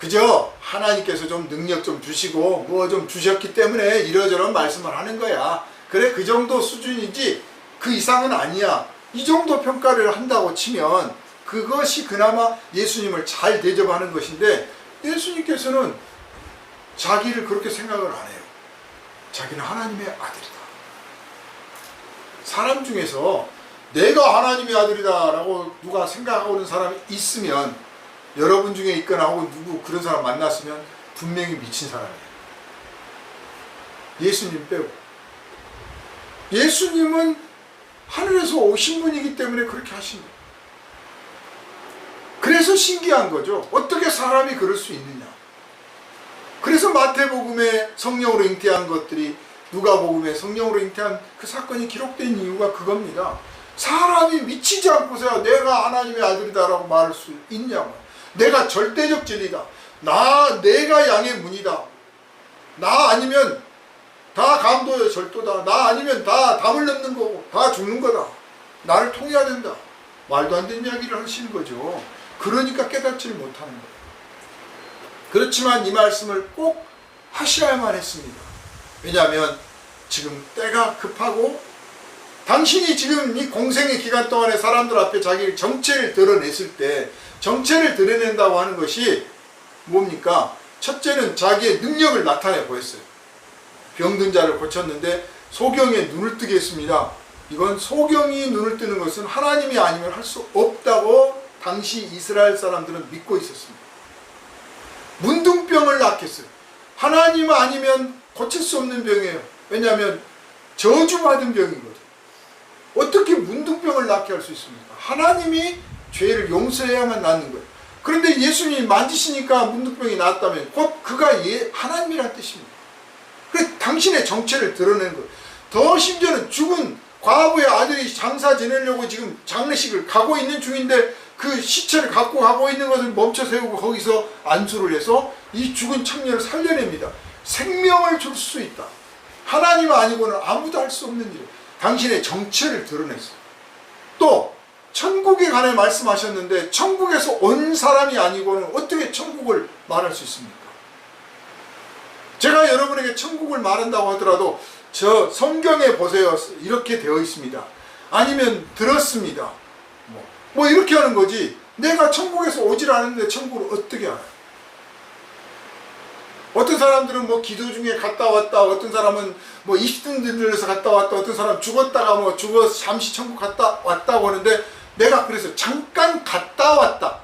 S1: 그저 하나님께서 좀 능력 좀 주시고 뭐 좀 주셨기 때문에 이러저런 말씀을 하는 거야. 그래, 그 정도 수준이지 그 이상은 아니야. 이 정도 평가를 한다고 치면 그것이 그나마 예수님을 잘 대접하는 것인데, 예수님께서는 자기를 그렇게 생각을 안 해요. 자기는 하나님의 아들이다. 사람 중에서 내가 하나님의 아들이다 라고 누가 생각하는 사람이 있으면, 여러분 중에 있거나 혹은 누구 그런 사람 만났으면 분명히 미친 사람이에요. 예수님 빼고. 예수님은 하늘에서 오신 분이기 때문에 그렇게 하신 거예요. 그래서 신기한 거죠. 어떻게 사람이 그럴 수 있느냐. 그래서 마태복음에 성령으로 잉태한 것들이 누가복음에 성령으로 잉태한 그 사건이 기록된 이유가 그겁니다. 사람이 미치지 않고서야 내가 하나님의 아들이다라고 말할 수 있냐고. 내가 절대적 진리다. 내가 양의 문이다. 나 아니면 다 감도요 절도다. 나 아니면 다 담을 넘는 거고 다 죽는 거다. 나를 통해야 된다. 말도 안 되는 이야기를 하시는 거죠. 그러니까 깨닫지를 못하는 거예요. 그렇지만 이 말씀을 꼭 하셔야만 했습니다. 왜냐하면 지금 때가 급하고, 당신이 지금 이 공생의 기간 동안에 사람들 앞에 자기 정체를 드러냈을 때, 정체를 드러낸다고 하는 것이 뭡니까? 첫째는 자기의 능력을 나타내 보였어요. 병든 자를 고쳤는데 소경에 눈을 뜨게 했습니다. 이건 소경이 눈을 뜨는 것은 하나님이 아니면 할 수 없다고 당시 이스라엘 사람들은 믿고 있었습니다. 문둥병을 낫게 했어요. 하나님 아니면 고칠 수 없는 병이에요. 왜냐하면 저주받은 병이거든요. 어떻게 문둥병을 낫게 할 수 있습니까? 하나님이 죄를 용서해야만 낫는 거예요. 그런데 예수님이 만지시니까 문둥병이 낫다면 곧 그가 하나님이란 뜻입니다. 그래서 당신의 정체를 드러내는 거예요. 더 심지어는 죽은 과부의 아들이 장사 지내려고 지금 장례식을 가고 있는 중인데 그 시체를 갖고 가고 있는 것을 멈춰 세우고 거기서 안수를 해서 이 죽은 청년을 살려냅니다. 생명을 줄 수 있다. 하나님 아니고는 아무도 할 수 없는 일. 당신의 정체를 드러냈어요. 또 천국에 관해 말씀하셨는데 천국에서 온 사람이 아니고는 어떻게 천국을 말할 수 있습니까? 제가 여러분에게 천국을 말한다고 하더라도 저 성경에 보세요. 이렇게 되어 있습니다. 아니면 들었습니다. 뭐 이렇게 하는 거지. 내가 천국에서 오질 않았는데 천국을 어떻게 알아요? 어떤 사람들은 뭐 기도 중에 갔다 왔다, 어떤 사람은 뭐 20등 들려서 갔다 왔다, 어떤 사람 죽었다가 뭐 죽어서 잠시 천국 갔다 왔다고 하는데, 내가 그래서 잠깐 갔다 왔다,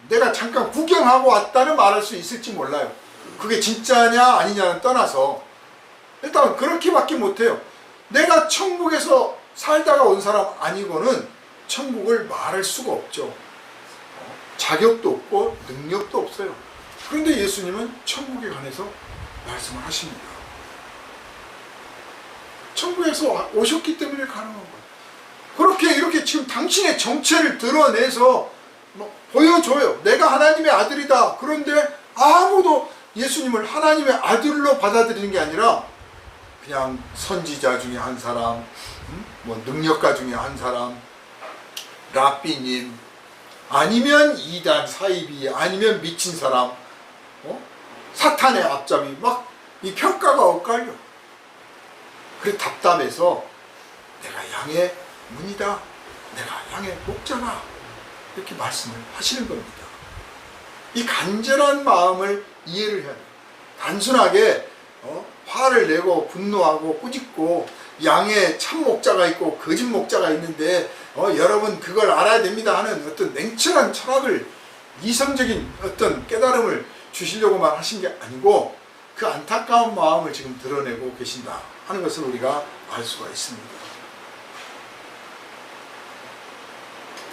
S1: 내가 잠깐 구경하고 왔다는 말할 수 있을지 몰라요. 그게 진짜냐 아니냐는 떠나서 일단 그렇게밖에 못해요. 내가 천국에서 살다가 온 사람 아니고는 천국을 말할 수가 없죠. 자격도 없고 능력도 없어요. 그런데 예수님은 천국에 관해서 말씀을 하십니다. 천국에서 오셨기 때문에 가능한 거예요. 그렇게 이렇게 지금 당신의 정체를 드러내서 보여줘요. 내가 하나님의 아들이다. 그런데 아무도 예수님을 하나님의 아들로 받아들이는 게 아니라 그냥 선지자 중에 한 사람, 뭐 능력가 중에 한 사람, 랍비님, 아니면 이단 사이비, 아니면 미친 사람, 사탄의 앞잡이, 막 이 평가가 엇갈려. 그래 답답해서 내가 양의 문이다, 내가 양의 목자다, 이렇게 말씀을 하시는 겁니다. 이 간절한 마음을 이해를 해야 돼요. 단순하게 화를 내고 분노하고 꾸짖고 양의 참 목자가 있고 거짓 목자가 있는데 여러분 그걸 알아야 됩니다 하는 어떤 냉철한 철학을, 이성적인 어떤 깨달음을 주시려고만 하신 게 아니고 그 안타까운 마음을 지금 드러내고 계신다 하는 것을 우리가 알 수가 있습니다.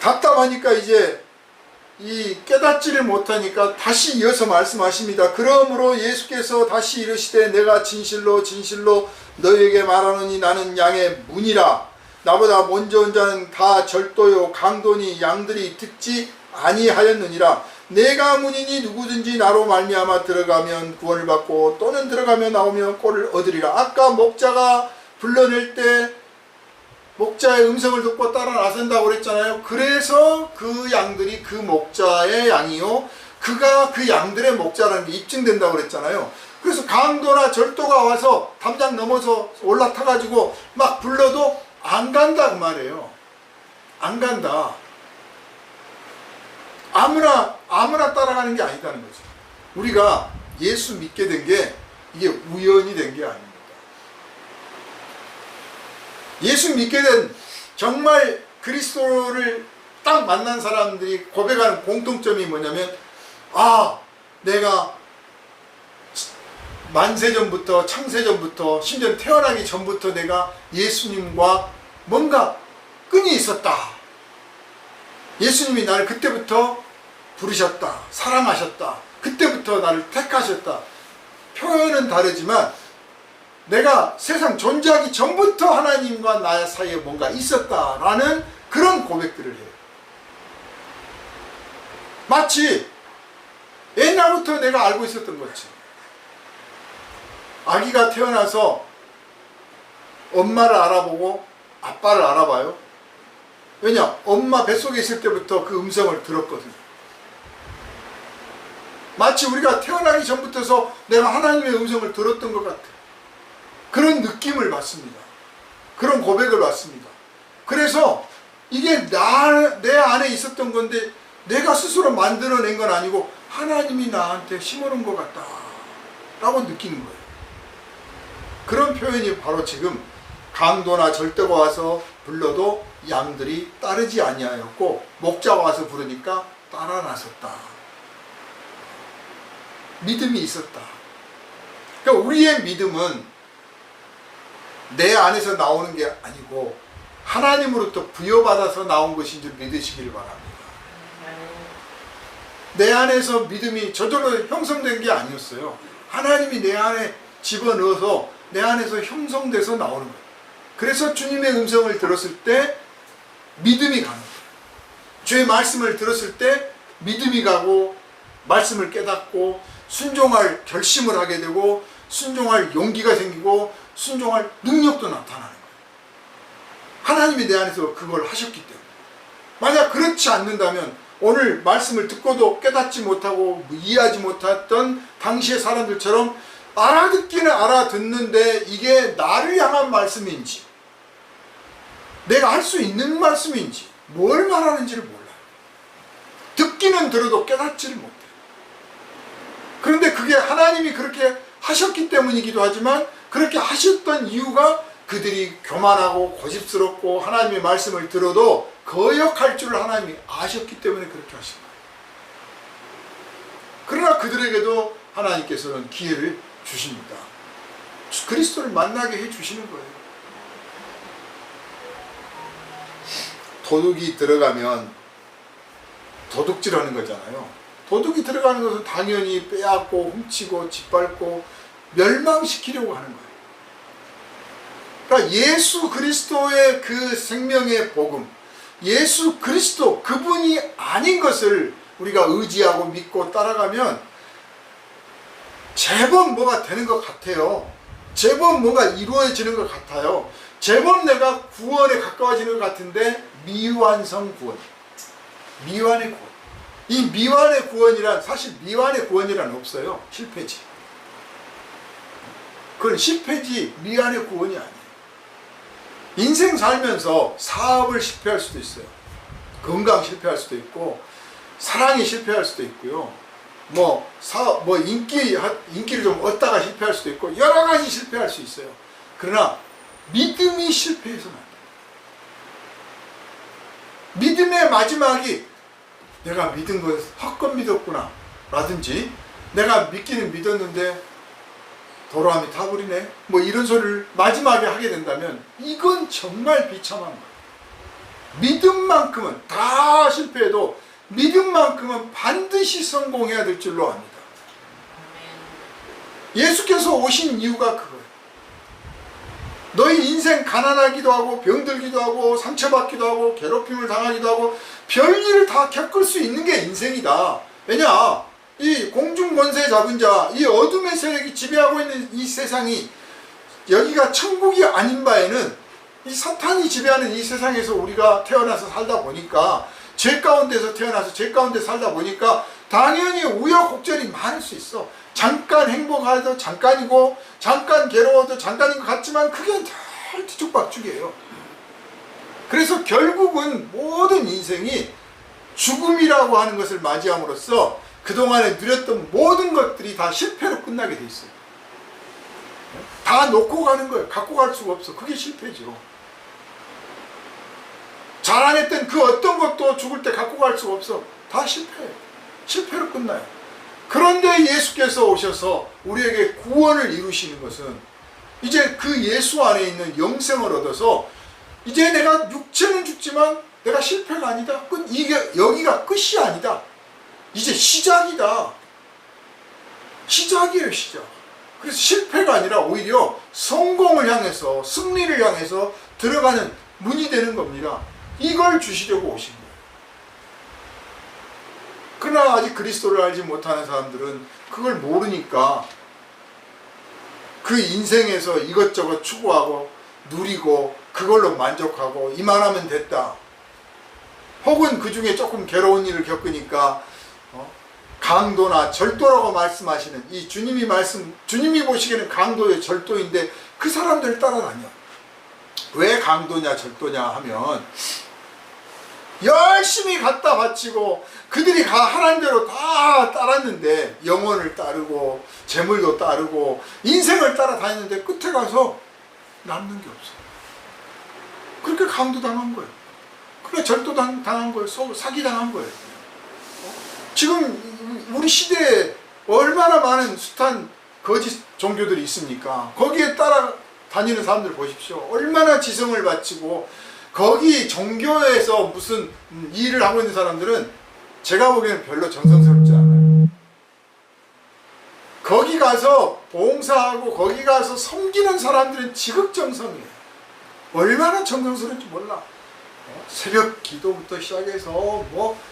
S1: 답답하니까 이제 이 깨닫지를 못하니까 다시 이어서 말씀하십니다. 그러므로 예수께서 다시 이르시되 내가 진실로 진실로 너희에게 말하노니 나는 양의 문이라. 나보다 먼저 온 자는 다 절도요 강도니 양들이 듣지 아니하였느니라. 내가 문이니 누구든지 나로 말미암아 들어가면 구원을 받고 또는 들어가며 나오며 꼴을 얻으리라. 아까 목자가 불러낼 때 목자의 음성을 듣고 따라 나선다고 그랬잖아요. 그래서 그 양들이 그 목자의 양이요, 그가 그 양들의 목자라는 게 입증된다고 그랬잖아요. 그래서 강도나 절도가 와서 담장 넘어서 올라타가지고 막 불러도 안 간다 그 말이에요. 안 간다. 아무나 따라가는 게 아니다는 거죠. 우리가 예수 믿게 된 게 이게 우연이 된 게 아닙니다. 예수 믿게 된 정말 그리스도를 딱 만난 사람들이 고백하는 공통점이 뭐냐면, 내가 만세전부터 창세전부터 심지어 태어나기 전부터 내가 예수님과 뭔가 끈이 있었다. 예수님이 나를 그때부터 부르셨다, 사랑하셨다, 그때부터 나를 택하셨다. 표현은 다르지만 내가 세상 존재하기 전부터 하나님과 나 사이에 뭔가 있었다라는 그런 고백들을 해요. 마치 옛날부터 내가 알고 있었던 거지. 아기가 태어나서 엄마를 알아보고 아빠를 알아봐요. 왜냐? 엄마 뱃속에 있을 때부터 그 음성을 들었거든요. 마치 우리가 태어나기 전부터서 내가 하나님의 음성을 들었던 것 같아요. 그런 느낌을 받습니다. 그런 고백을 받습니다. 그래서 이게 내 안에 있었던 건데 내가 스스로 만들어낸 건 아니고 하나님이 나한테 심어놓은 것 같다 라고 느끼는 거예요. 그런 표현이 바로 지금 강도나 절도가 와서 불러도 양들이 따르지 아니하였고 목자가 와서 부르니까 따라 나섰다. 믿음이 있었다. 그러니까 우리의 믿음은 내 안에서 나오는 게 아니고 하나님으로부터 부여받아서 나온 것인 줄 믿으시기를 바랍니다. 내 안에서 믿음이 저절로 형성된 게 아니었어요. 하나님이 내 안에 집어넣어서 내 안에서 형성돼서 나오는 거예요. 그래서 주님의 음성을 들었을 때 믿음이 가는 거예요. 주의 말씀을 들었을 때 믿음이 가고 말씀을 깨닫고 순종할 결심을 하게 되고 순종할 용기가 생기고 순종할 능력도 나타나는 거예요. 하나님이 내 안에서 그걸 하셨기 때문에. 만약 그렇지 않는다면 오늘 말씀을 듣고도 깨닫지 못하고 이해하지 못했던 당시의 사람들처럼 알아듣기는 알아듣는데 이게 나를 향한 말씀인지 내가 할 수 있는 말씀인지 뭘 말하는지를 몰라요. 듣기는 들어도 깨닫지를 못해요. 그런데 그게 하나님이 그렇게 하셨기 때문이기도 하지만 그렇게 하셨던 이유가 그들이 교만하고 고집스럽고 하나님의 말씀을 들어도 거역할 줄 하나님이 아셨기 때문에 그렇게 하신 거예요. 그러나 그들에게도 하나님께서는 기회를 주십니다. 그리스도를 만나게 해주시는 거예요. 도둑이 들어가면 도둑질하는 거잖아요. 도둑이 들어가는 것은 당연히 빼앗고 훔치고 짓밟고 멸망시키려고 하는 거예요. 그러니까 예수 그리스도의 그 생명의 복음, 예수 그리스도 그분이 아닌 것을 우리가 의지하고 믿고 따라가면 제법 뭐가 되는 것 같아요. 제법 뭔가 이루어지는 것 같아요. 제법 내가 구원에 가까워지는 것 같은데 미완성 구원, 미완의 구원. 이 미완의 구원이란, 사실 미완의 구원이란 없어요. 실패지. 그건 실패지 미완의 구원이 아니에요. 인생 살면서 사업을 실패할 수도 있어요. 건강 실패할 수도 있고 사랑이 실패할 수도 있고요. 인기를 좀 얻다가 실패할 수도 있고 여러 가지 실패할 수 있어요. 그러나 믿음이 실패해서는 안 돼요. 믿음의 마지막이 내가 믿은 건 헛것 믿었구나 라든지 내가 믿기는 믿었는데 도로함이 타버리네 이런 소리를 마지막에 하게 된다면 이건 정말 비참한 거예요. 믿음만큼은 다 실패해도 믿음만큼은 반드시 성공해야 될 줄로 압니다. 예수께서 오신 이유가 그거예요. 너희 인생 가난하기도 하고 병들기도 하고 상처받기도 하고 괴롭힘을 당하기도 하고 별일을 다 겪을 수 있는 게 인생이다. 왜냐? 이 공중 권세 잡은 자, 이 어둠의 세력이 지배하고 있는 이 세상이 여기가 천국이 아닌 바에는 이 사탄이 지배하는 이 세상에서 우리가 태어나서 살다 보니까 죄 가운데서 태어나서 죄 가운데 살다 보니까 당연히 우여곡절이 많을 수 있어. 잠깐 행복하도 잠깐이고 잠깐 괴로워도 잠깐인 것 같지만 그게 늘 뒤죽박죽이에요. 그래서 결국은 모든 인생이 죽음이라고 하는 것을 맞이함으로써 그동안에 누렸던 모든 것들이 다 실패로 끝나게 돼 있어요. 다 놓고 가는 거예요. 갖고 갈 수가 없어. 그게 실패죠. 자랑했던 그 어떤 것도 죽을 때 갖고 갈 수가 없어. 다 실패예요. 실패로 끝나요. 그런데 예수께서 오셔서 우리에게 구원을 이루시는 것은 이제 그 예수 안에 있는 영생을 얻어서 이제 내가 육체는 죽지만 내가 실패가 아니다. 이게 여기가 끝이 아니다. 이제 시작이다. 시작이에요, 시작. 그래서 실패가 아니라 오히려 성공을 향해서 승리를 향해서 들어가는 문이 되는 겁니다. 이걸 주시려고 오신 거예요. 그러나 아직 그리스도를 알지 못하는 사람들은 그걸 모르니까 그 인생에서 이것저것 추구하고 누리고 그걸로 만족하고 이만하면 됐다. 혹은 그 중에 조금 괴로운 일을 겪으니까 강도나 절도라고 말씀하시는 이 주님이 보시기에는 강도의 절도인데 그 사람들 따라다녀. 왜 강도냐 절도냐 하면 열심히 갖다 바치고 그들이 하라는 대로 다 따랐는데 영혼을 따르고 재물도 따르고 인생을 따라다녔는데 끝에 가서 남는 게 없어. 그렇게 강도당한 거예요. 그래 절도 당한 거예요. 사기당한 거예요. 지금 우리 시대에 얼마나 많은 숫한 거짓 종교들이 있습니까? 거기에 따라 다니는 사람들 보십시오. 얼마나 지성을 바치고 거기 종교에서 무슨 일을 하고 있는 사람들은 제가 보기에는 별로 정성스럽지 않아요. 거기 가서 봉사하고 거기 가서 섬기는 사람들은 지극정성이에요. 얼마나 정성스러운지 몰라. 새벽 기도부터 시작해서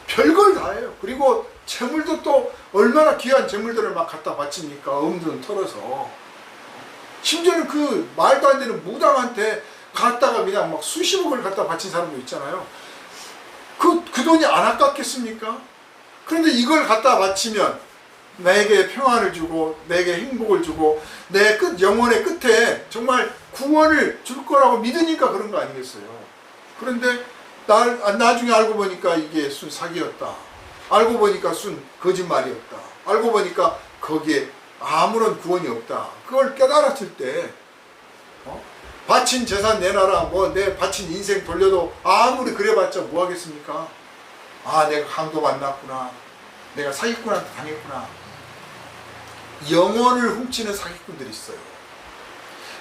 S1: 별걸 다 해요. 그리고 재물도 또 얼마나 귀한 재물들을 막 갖다 바칩니까? 엄두는 털어서 심지어는 그 말도 안 되는 무당한테 갖다가 그냥 막 수십억을 갖다 바친 사람도 있잖아요. 그 돈이 안 아깝겠습니까? 그런데 이걸 갖다 바치면 내게 평안을 주고 내게 행복을 주고 내 영혼의 끝에 정말 구원을 줄 거라고 믿으니까 그런 거 아니겠어요? 그런데 나중에 알고 보니까 이게 순 사기였다. 알고 보니까 순 거짓말이었다. 알고 보니까 거기에 아무런 구원이 없다. 그걸 깨달았을 때 바친 재산 내놔라, 뭐 내 바친 인생 돌려도 아무리 그래봤자 뭐 하겠습니까? 아, 내가 강도 만났구나, 내가 사기꾼한테 당했구나. 영혼을 훔치는 사기꾼들이 있어요.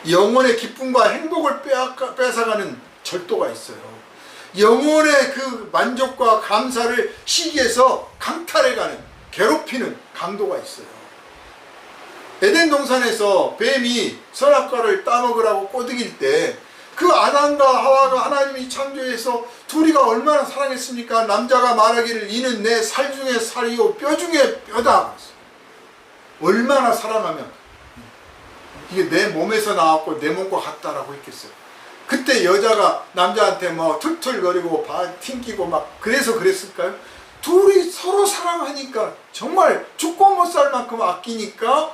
S1: 영혼의 기쁨과 행복을 뺏어가는 절도가 있어요. 영혼의 그 만족과 감사를 시기에서 강탈해가는, 괴롭히는 강도가 있어요. 에덴 동산에서 뱀이 선악과를 따먹으라고 꼬드길 때 그 아담과 하와가 하나님이 창조해서 둘이가 얼마나 사랑했습니까? 남자가 말하기를 이는 내 살 중에 살이요 뼈 중에 뼈다. 얼마나 사랑하면 이게 내 몸에서 나왔고 내 몸과 같다라고 했겠어요. 그때 여자가 남자한테 뭐 툴툴거리고 튕기고 막 그래서 그랬을까요? 둘이 서로 사랑하니까, 정말 죽고 못 살 만큼 아끼니까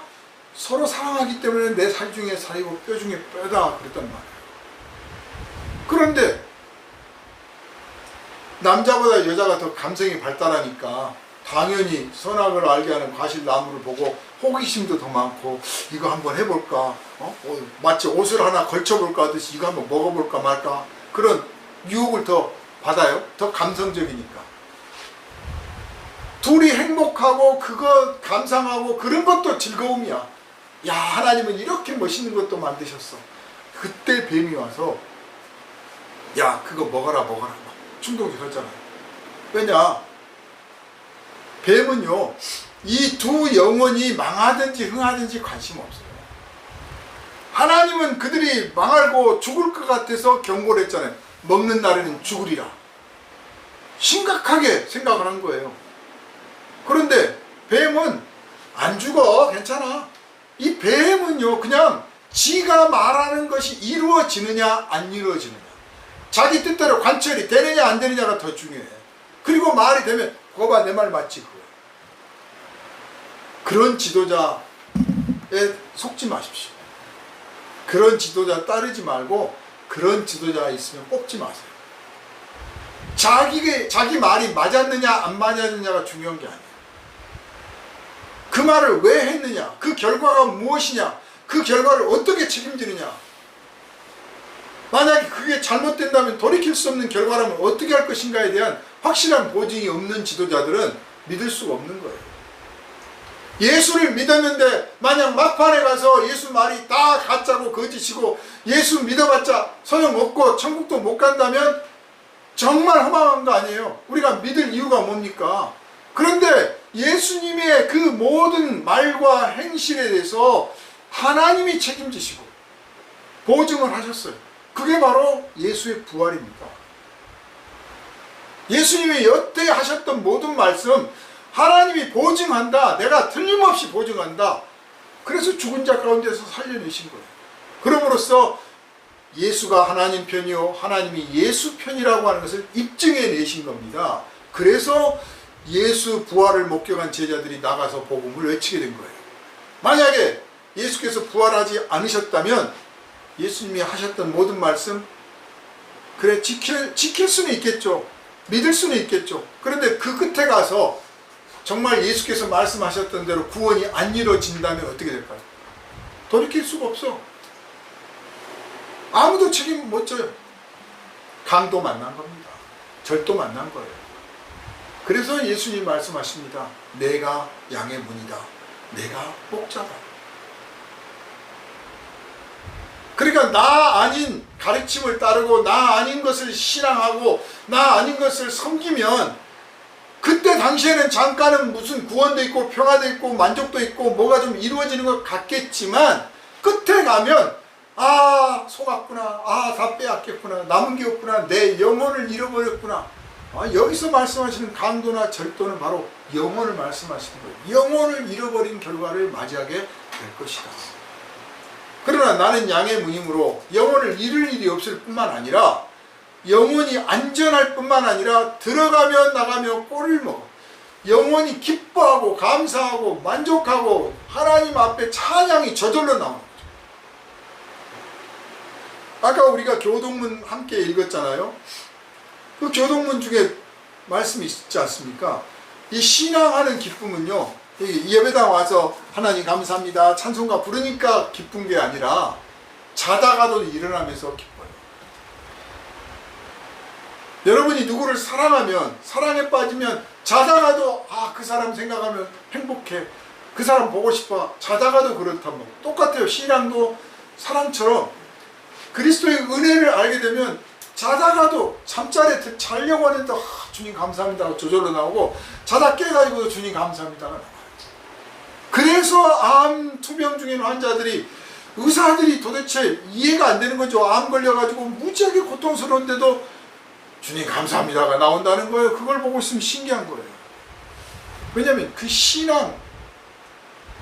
S1: 서로 사랑하기 때문에 내 살 중에 살이고 뼈 중에 뼈다 그랬단 말이에요. 그런데 남자보다 여자가 더 감성이 발달하니까 당연히 선악을 알게 하는 과실나무를 보고 호기심도 더 많고 이거 한번 해볼까, 마치 옷을 하나 걸쳐볼까 하듯이 이거 한번 먹어볼까 말까, 그런 유혹을 더 받아요. 더 감성적이니까. 둘이 행복하고 그거 감상하고 그런 것도 즐거움이야. 야, 하나님은 이렇게 멋있는 것도 만드셨어. 그때 뱀이 와서 야, 그거 먹어라 막 충동이 그러잖아요. 왜냐, 뱀은요 이 두 영혼이 망하든지 흥하든지 관심 없어요. 하나님은 그들이 망하고 죽을 것 같아서 경고를 했잖아요. 먹는 날에는 죽으리라. 심각하게 생각을 한 거예요. 그런데 뱀은 안 죽어, 괜찮아. 이 뱀은요 그냥 지가 말하는 것이 이루어지느냐 안 이루어지느냐, 자기 뜻대로 관철이 되느냐 안 되느냐가 더 중요해. 그리고 말이 되면 그거 봐, 내 말 맞지 그거. 그런 지도자에 속지 마십시오. 그런 지도자 따르지 말고 그런 지도자가 있으면 뽑지 마세요. 자기 말이 맞았느냐 안 맞았느냐가 중요한 게 아니에요. 그 말을 왜 했느냐, 그 결과가 무엇이냐, 그 결과를 어떻게 책임지느냐. 만약에 그게 잘못된다면 돌이킬 수 없는 결과라면 어떻게 할 것인가에 대한 확실한 보증이 없는 지도자들은 믿을 수가 없는 거예요. 예수를 믿었는데 만약 막판에 가서 예수 말이 다 가짜고 거짓이고 예수 믿어봤자 소용없고 천국도 못 간다면 정말 허망한 거 아니에요. 우리가 믿을 이유가 뭡니까? 그런데 예수님의 그 모든 말과 행실에 대해서 하나님이 책임지시고 보증을 하셨어요. 그게 바로 예수의 부활입니다. 예수님이 여태 하셨던 모든 말씀 하나님이 보증한다. 내가 틀림없이 보증한다. 그래서 죽은 자 가운데서 살려내신 거예요. 그럼으로써 예수가 하나님 편이요 하나님이 예수 편이라고 하는 것을 입증해 내신 겁니다. 그래서 예수 부활을 목격한 제자들이 나가서 복음을 외치게 된 거예요. 만약에 예수께서 부활하지 않으셨다면 예수님이 하셨던 모든 말씀 그래 지킬 수는 있겠죠. 믿을 수는 있겠죠. 그런데 그 끝에 가서 정말 예수께서 말씀하셨던 대로 구원이 안 이루어진다면 어떻게 될까요? 돌이킬 수가 없어. 아무도 책임 못 져요. 강도 만난 겁니다. 절도 만난 거예요. 그래서 예수님 말씀하십니다. 내가 양의 문이다. 내가 목자다. 그러니까 나 아닌 가르침을 따르고 나 아닌 것을 신앙하고 나 아닌 것을 섬기면 그때 당시에는 잠깐은 무슨 구원도 있고 평화도 있고 만족도 있고 뭐가 좀 이루어지는 것 같겠지만 끝에 가면 아 속았구나, 아 다 빼앗겼구나, 남은 게 없구나, 내 영혼을 잃어버렸구나. 여기서 말씀하시는 강도나 절도는 바로 영혼을 말씀하시는 거예요. 영혼을 잃어버린 결과를 맞이하게 될 것이다. 그러나 나는 양의 무임으로 영혼을 잃을 일이 없을 뿐만 아니라 영혼이 안전할 뿐만 아니라 들어가며 나가며 꼴을 먹어 영혼이 기뻐하고 감사하고 만족하고 하나님 앞에 찬양이 저절로 나오는 거죠. 아까 우리가 교동문 함께 읽었잖아요. 그 교동문 중에 말씀이 있지 않습니까? 이 신앙하는 기쁨은요, 예배당 와서 하나님 감사합니다 찬송가 부르니까 기쁜 게 아니라 자다가도 일어나면서 기뻐요. 여러분이 누구를 사랑하면, 사랑에 빠지면 자다가도 그 사람 생각하면 행복해, 그 사람 보고 싶어, 자다가도 그렇다면 똑같아요. 신앙도 사랑처럼 그리스도의 은혜를 알게 되면 자다가도 잠자리에 자려고 하는데 주님 감사합니다 저절로 나오고, 자다 깨가지고도 주님 감사합니다가 나와요. 그래서 암 투병 중인 환자들이, 의사들이 도대체 이해가 안 되는 거죠. 암 걸려가지고 무지하게 고통스러운데도 주님 감사합니다가 나온다는 거예요. 그걸 보고 있으면 신기한 거예요. 왜냐하면 그 신앙,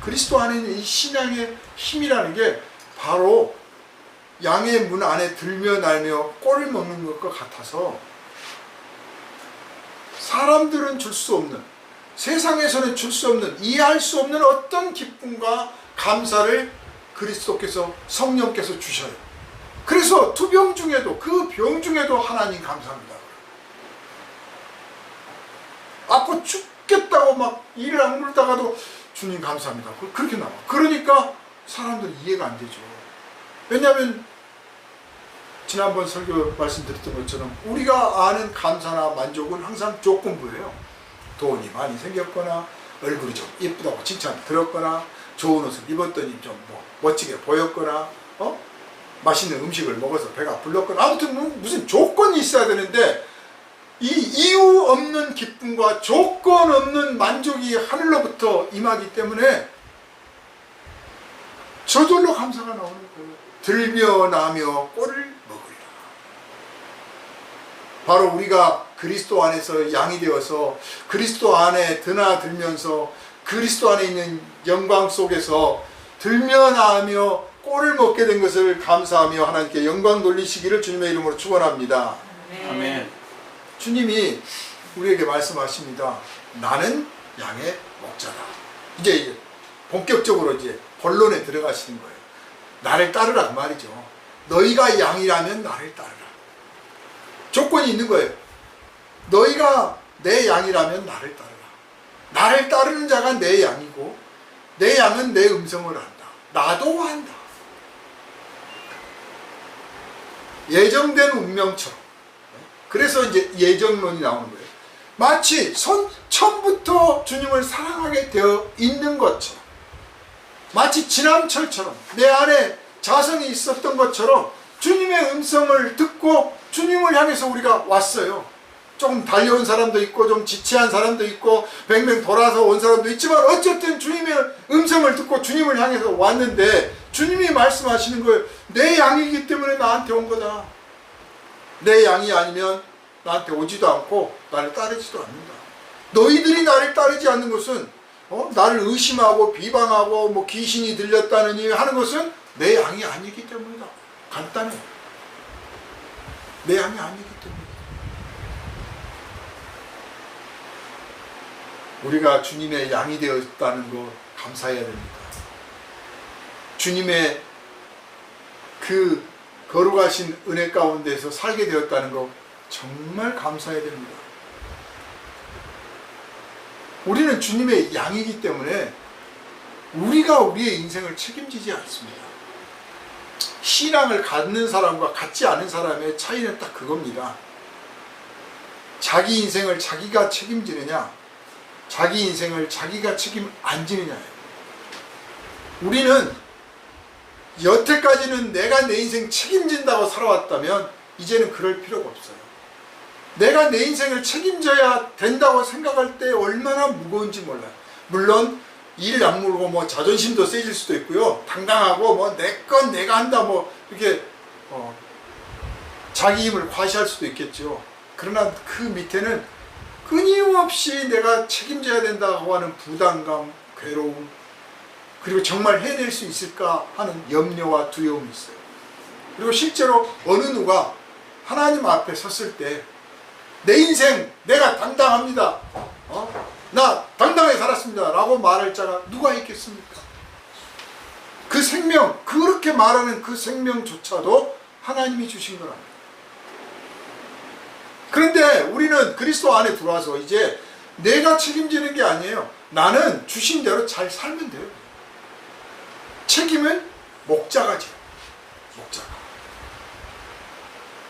S1: 그리스도 안에 있는 이 신앙의 힘이라는 게 바로 양의 문 안에 들며 날며 꼴을 먹는 것과 같아서, 사람들은 줄 수 없는, 세상에서는 줄 수 없는, 이해할 수 없는 어떤 기쁨과 감사를 그리스도께서, 성령께서 주셔요. 그래서 투병 중에도, 그 병 중에도 하나님 감사합니다. 아파 죽겠다고 막 이를 악물다가도 주님 감사합니다. 그렇게 나와. 그러니까 사람들이 이해가 안 되죠. 왜냐하면 지난번 설교 말씀드렸던 것처럼 우리가 아는 감사나 만족은 항상 조건부예요. 돈이 많이 생겼거나, 얼굴이 좀 예쁘다고 칭찬 들었거나, 좋은 옷을 입었더니 좀 멋지게 보였거나, 맛있는 음식을 먹어서 배가 불렀거나, 아무튼 무슨 조건이 있어야 되는데, 이 이유 없는 기쁨과 조건 없는 만족이 하늘로부터 임하기 때문에 저절로 감사가 나오는 거예요. 들며 나며 꼴을 먹으리라. 바로 우리가 그리스도 안에서 양이 되어서 그리스도 안에 드나들면서 그리스도 안에 있는 영광 속에서 들며 나며 꼴을 먹게 된 것을 감사하며 하나님께 영광 돌리시기를 주님의 이름으로 축원합니다.
S2: 아멘.
S1: 주님이 우리에게 말씀하십니다. 나는 양의 목자다. 이제 본격적으로 이제 본론에 들어가시는 거예요. 나를 따르라 그 말이죠. 너희가 양이라면 나를 따르라. 조건이 있는 거예요. 너희가 내 양이라면 나를 따르라. 나를 따르는 자가 내 양이고, 내 양은 내 음성을 안다. 나도 안다. 예정된 운명처럼. 그래서 이제 예정론이 나오는 거예요. 마치 처음부터 주님을 사랑하게 되어 있는 것처럼, 마치 지남철처럼 내 안에 자성이 있었던 것처럼 주님의 음성을 듣고 주님을 향해서 우리가 왔어요. 조금 달려온 사람도 있고 좀 지체한 사람도 있고 뱅뱅 돌아서 온 사람도 있지만, 어쨌든 주님의 음성을 듣고 주님을 향해서 왔는데, 주님이 말씀하시는 거예요. 내 양이기 때문에 나한테 온 거다. 내 양이 아니면 나한테 오지도 않고 나를 따르지도 않는다. 너희들이 나를 따르지 않는 것은 나를 의심하고 비방하고 귀신이 들렸다느니 하는 것은 내 양이 아니기 때문이다. 간단해. 내 양이 아니기 때문이다. 우리가 주님의 양이 되었다는 거 감사해야 됩니다. 주님의 그 거룩하신 은혜 가운데서 살게 되었다는 거 정말 감사해야 됩니다. 우리는 주님의 양이기 때문에 우리가 우리의 인생을 책임지지 않습니다. 신앙을 갖는 사람과 갖지 않은 사람의 차이는 딱 그겁니다. 자기 인생을 자기가 책임지느냐, 자기 인생을 자기가 책임 안 지느냐예요. 우리는 여태까지는 내가 내 인생 책임진다고 살아왔다면 이제는 그럴 필요가 없어요. 내가 내 인생을 책임져야 된다고 생각할 때 얼마나 무거운지 몰라요. 물론 일 악물고 자존심도 세질 수도 있고요. 당당하고 내 건 내가 한다 이렇게 자기 힘을 과시할 수도 있겠죠. 그러나 그 밑에는 끊임없이 내가 책임져야 된다고 하는 부담감, 괴로움, 그리고 정말 해낼 수 있을까 하는 염려와 두려움이 있어요. 그리고 실제로 어느 누가 하나님 앞에 섰을 때 내 인생 내가 당당합니다, 나 당당하게 살았습니다 라고 말할 자가 누가 있겠습니까? 그 생명, 그렇게 말하는 그 생명조차도 하나님이 주신 거랍니다. 그런데 우리는 그리스도 안에 들어와서 이제 내가 책임지는 게 아니에요. 나는 주신 대로 잘 살면 돼요. 책임은 목자가 져요.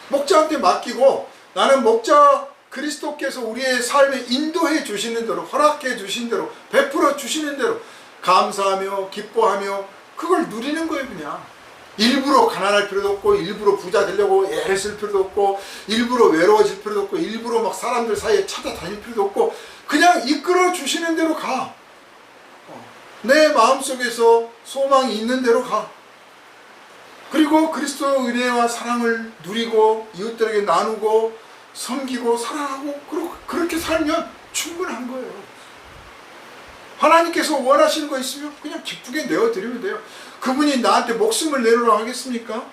S1: 목자한테 맡기고, 나는 목자 그리스도께서 우리의 삶에 인도해 주시는 대로, 허락해 주신 대로, 베풀어 주시는 대로 감사하며 기뻐하며 그걸 누리는 거예요. 그냥 일부러 가난할 필요도 없고, 일부러 부자 되려고 애를 쓸 필요도 없고, 일부러 외로워질 필요도 없고, 일부러 막 사람들 사이에 찾아다닐 필요도 없고, 그냥 이끌어 주시는 대로 가. 내 마음속에서 소망이 있는 대로 가. 그리고 그리스도 은혜와 사랑을 누리고 이웃들에게 나누고 섬기고 사랑하고 그렇게 살면 충분한 거예요. 하나님께서 원하시는 거 있으면 그냥 기쁘게 내어드리면 돼요. 그분이 나한테 목숨을 내놓으라고 하겠습니까?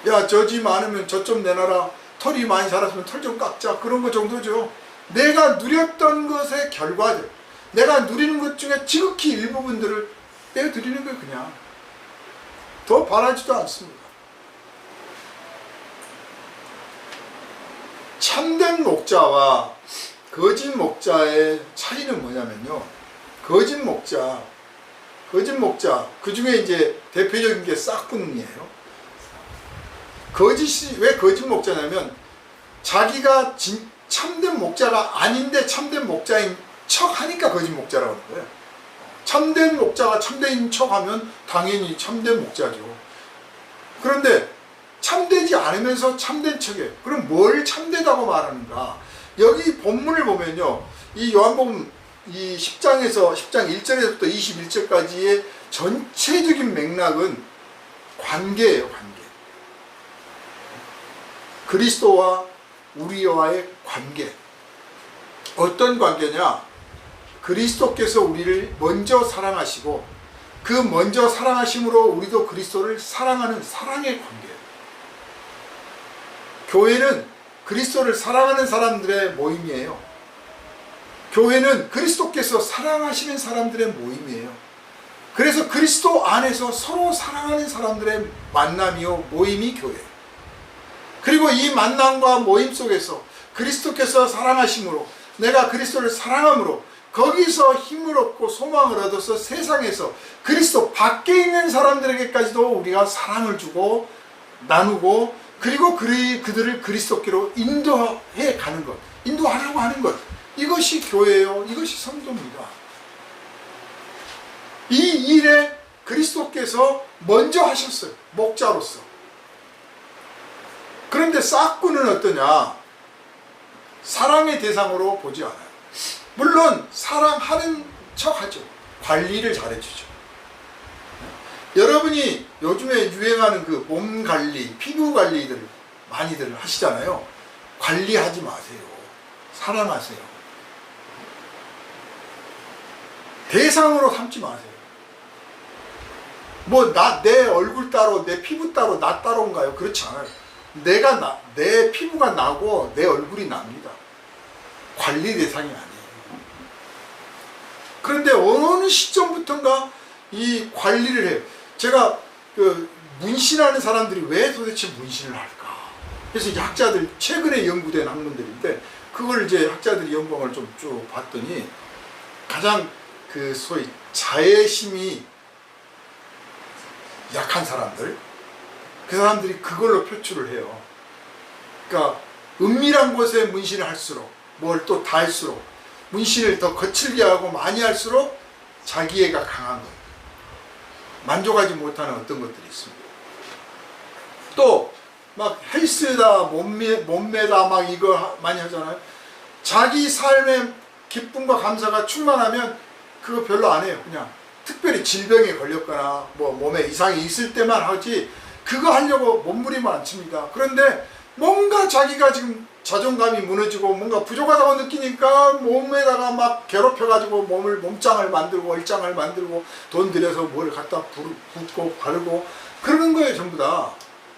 S1: 야, 저 집 많으면 저 좀 내놔라, 털이 많이 자랐으면 털 좀 깎자, 그런 거 정도죠. 내가 누렸던 것의 결과들, 내가 누리는 것 중에 지극히 일부분들을 내어드리는 거예요. 그냥 더 바라지도 않습니다. 참된 목자와 거짓 목자의 차이는 뭐냐면요, 거짓 목자 그 중에 이제 대표적인 게 싹군이에요. 거짓이 왜 거짓 목자냐면, 자기가 참된 목자가 아닌데 참된 목자인 척 하니까 거짓 목자라고 하는 거예요. 참된 목자가 참된 척 하면 당연히 참된 목자죠. 그런데 참되지 않으면서 참된 척이에요. 그럼 뭘 참되다고 말하는가? 여기 본문을 보면요, 이 요한복음 이 10장 1절에서부터 21절까지의 전체적인 맥락은 관계예요. 관계. 그리스도와 우리와의 관계. 어떤 관계냐? 그리스도께서 우리를 먼저 사랑하시고, 그 먼저 사랑하심으로 우리도 그리스도를 사랑하는 사랑의 관계예요. 교회는 그리스도를 사랑하는 사람들의 모임이에요. 교회는 그리스도께서 사랑하시는 사람들의 모임이에요. 그래서 그리스도 안에서 서로 사랑하는 사람들의 만남이요, 모임이 교회예요. 그리고 이 만남과 모임 속에서 그리스도께서 사랑하심으로, 내가 그리스도를 사랑함으로 거기서 힘을 얻고 소망을 얻어서 세상에서 그리스도 밖에 있는 사람들에게까지도 우리가 사랑을 주고 나누고, 그리고 그들을 그리스도께로 인도해 가는 것, 인도하려고 하는 것, 이것이 교회예요. 이것이 성도입니다. 이 일에 그리스도께서 먼저 하셨어요. 목자로서. 그런데 싹군은 어떠냐? 사랑의 대상으로 보지 않아요. 물론 사랑하는 척 하죠. 관리를 잘해주죠. 여러분이 요즘에 유행하는 그 몸 관리, 피부 관리들 많이들 하시잖아요. 관리하지 마세요. 사랑하세요. 대상으로 삼지 마세요. 뭐 내 얼굴 따로, 내 피부 따로, 나 따로인가요? 그렇지 않아요. 내 피부가 나고 내 얼굴이 납니다. 관리 대상이 아니에요. 그런데 어느 시점부터인가 이 관리를 해요. 제가 문신하는 사람들이 왜 도대체 문신을 할까? 그래서 이제 학자들, 최근에 연구된 학문들인데, 그걸 이제 학자들이 연구를 좀 쭉 봤더니, 가장 소위 자애심이 약한 사람들, 그 사람들이 그걸로 표출을 해요. 그러니까 은밀한 곳에 문신을 할수록, 뭘 또 다 할수록, 문신을 더 거칠게 하고 많이 할수록 자기애가 강한 거예요. 만족하지 못하는 어떤 것들이 있습니다. 또 막 헬스다, 몸매다, 막 이거 많이 하잖아요. 자기 삶의 기쁨과 감사가 충만하면 그거 별로 안 해요. 그냥 특별히 질병에 걸렸거나 뭐 몸에 이상이 있을 때만 하지, 그거 하려고 몸부림을 안 칩니다. 그런데 뭔가 자기가 지금 자존감이 무너지고 뭔가 부족하다고 느끼니까 몸에다가 막 괴롭혀가지고 몸장을 만들고 얼장을 만들고 돈 들여서 뭘 갖다 붓고 바르고 그러는 거예요. 전부 다.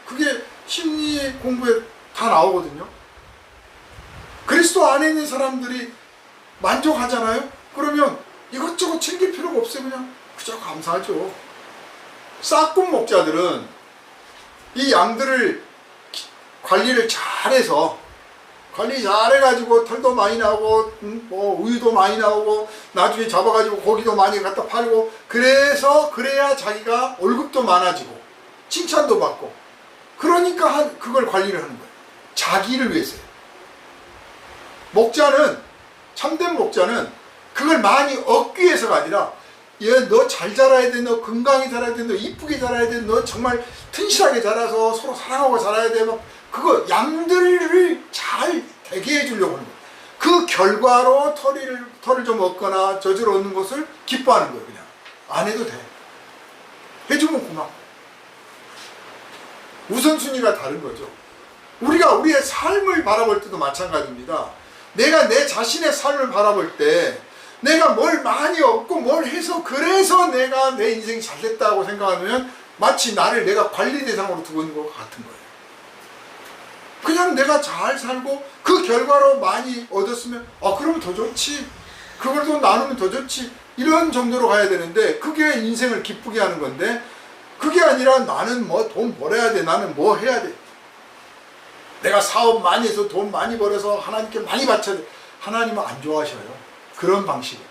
S1: 그게 심리 공부에 다 나오거든요. 그리스도 안에 있는 사람들이 만족하잖아요. 그러면 이것저것 챙길 필요가 없어요. 그냥 그저 감사하죠. 싹군 목자들은 이 양들을 관리를 잘해서 관리 잘해가지고 털도 많이 나오고 뭐 우유도 많이 나오고 나중에 잡아가지고 고기도 많이 갖다 팔고 그래야 자기가 월급도 많아지고 칭찬도 받고 그러니까 그걸 관리를 하는 거예요. 자기를 위해서요. 목자는 참된 목자는 그걸 많이 얻기 위해서가 아니라 얘 너 잘 자라야 돼, 너 건강히 자라야 돼, 너 이쁘게 자라야 돼, 너 정말 튼실하게 자라서 서로 사랑하고 자라야 돼. 막 그거 양들을 잘 되게 해주려고 하는 거예요. 그 결과로 털을 좀 얻거나 젖을 얻는 것을 기뻐하는 거예요. 그냥 안 해도 돼. 해주면 고맙고. 우선순위가 다른 거죠. 우리가 우리의 삶을 바라볼 때도 마찬가지입니다. 내가 내 자신의 삶을 바라볼 때 내가 뭘 많이 얻고 뭘 해서 그래서 내가 내 인생이 잘 됐다고 생각하면 마치 나를 내가 관리 대상으로 두고 있는 것 같은 거예요. 그냥 내가 잘 살고 그 결과로 많이 얻었으면 그러면 더 좋지. 그걸 또 나누면 더 좋지. 이런 정도로 가야 되는데 그게 인생을 기쁘게 하는 건데 그게 아니라 나는 뭐 돈 벌어야 돼. 나는 뭐 해야 돼. 내가 사업 많이 해서 돈 많이 벌어서 하나님께 많이 바쳐야 돼. 하나님은 안 좋아하셔요. 그런 방식이에요.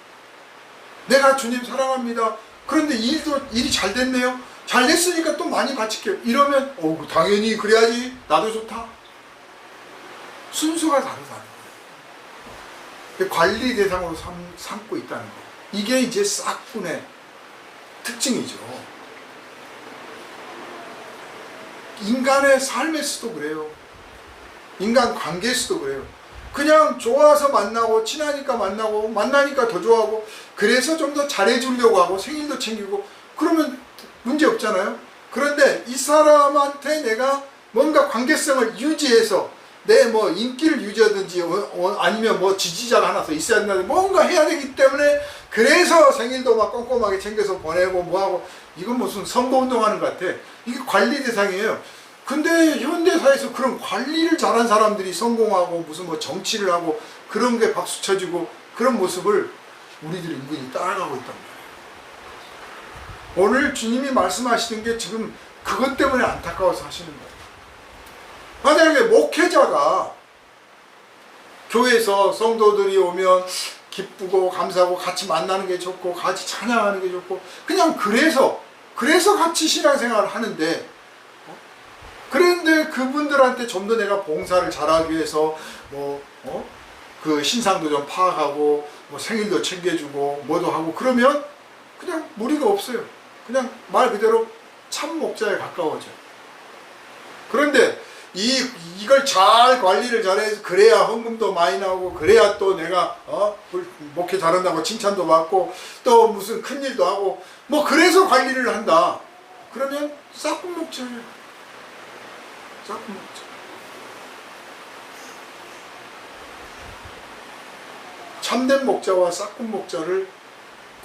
S1: 내가 주님 사랑합니다. 그런데 일이 잘 됐네요. 잘 됐으니까 또 많이 바칠게요. 이러면 당연히 그래야지. 나도 좋다. 순수가 다르다는 거예요. 관리 대상으로 삼고 있다는 거예요. 이게 이제 싹군의 특징이죠. 인간의 삶에서도 그래요. 인간 관계에서도 그래요. 그냥 좋아서 만나고 친하니까 만나고 만나니까 더 좋아하고 그래서 좀 더 잘해주려고 하고 생일도 챙기고 그러면 문제 없잖아요. 그런데 이 사람한테 내가 뭔가 관계성을 유지해서 내 뭐 인기를 유지하든지 아니면 뭐 지지자가 하나 더 있어야 된다 뭔가 해야 되기 때문에 그래서 생일도 막 꼼꼼하게 챙겨서 보내고 뭐하고 이건 무슨 선거운동하는 것 같아. 이게 관리 대상이에요. 근데 현대사에서 그런 관리를 잘한 사람들이 성공하고 무슨 뭐 정치를 하고 그런 게 박수 쳐주고 그런 모습을 우리들이 은근히 따라가고 있단 말이에요. 오늘 주님이 말씀하시는 게 지금 그것 때문에 안타까워서 하시는 거예요. 만약에 목회자가 교회에서 성도들이 오면 기쁘고 감사하고 같이 만나는 게 좋고 같이 찬양하는 게 좋고 그냥 그래서 같이 신앙생활을 하는데 그런데 그분들한테 좀 더 내가 봉사를 잘하기 위해서 그 신상도 좀 파악하고 뭐 생일도 챙겨주고 뭐도 하고 그러면 그냥 무리가 없어요. 그냥 말 그대로 참 목자에 가까워져. 그런데 이걸 잘 관리를 잘해서 그래야 헌금도 많이 나오고 그래야 또 내가 목회 잘한다고 칭찬도 받고 또 무슨 큰일도 하고 뭐 그래서 관리를 한다. 그러면 싹군 목자예요. 싹군 목자. 참된 목자와 싹군 목자를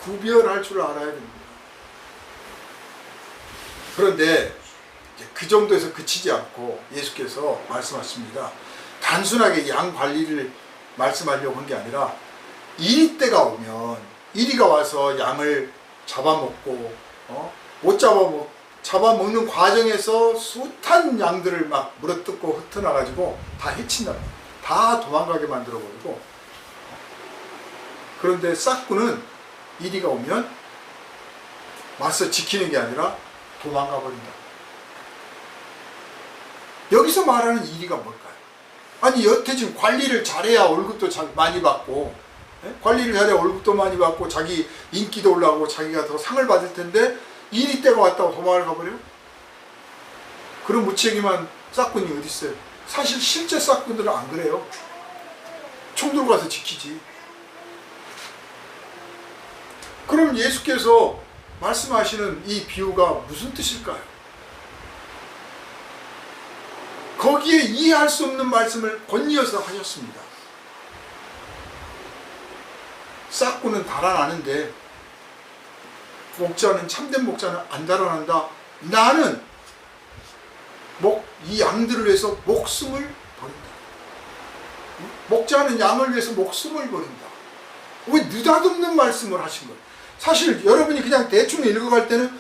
S1: 구별할 줄 알아야 됩니다. 그런데 그 정도에서 그치지 않고 예수께서 말씀하십니다. 단순하게 양 관리를 말씀하려고 한 게 아니라 이리때가 오면 이리가 와서 양을 잡아먹고 못 잡아먹는 과정에서 숱한 양들을 막 물어뜯고 흩어나가지고 다 해친다. 다 도망가게 만들어버리고 그런데 싹군은 이리가 오면 맞서 지키는 게 아니라 도망가 버린다. 여기서 말하는 이리가 뭘까요? 아니 여태 지금 관리를 잘해야 월급도 많이 받고 관리를 잘해야 월급도 많이 받고 자기 인기도 올라가고 자기가 더 상을 받을 텐데 이리 때가 왔다고 도망을 가버려? 그런 무책임한 싹군이 어디 있어요? 사실 실제 싹군들은 안 그래요. 총 들고 가서 지키지. 그럼 예수께서 말씀하시는 이 비유가 무슨 뜻일까요? 거기에 이해할 수 없는 말씀을 건이어서 하셨습니다. 싹구는 달아나는데 목자는, 참된 목자는 안 달아난다. 나는 이 양들을 위해서 목숨을 버린다. 목자는 양을 위해서 목숨을 버린다. 왜 느닷없는 말씀을 하신 거예요? 사실 여러분이 그냥 대충 읽어갈 때는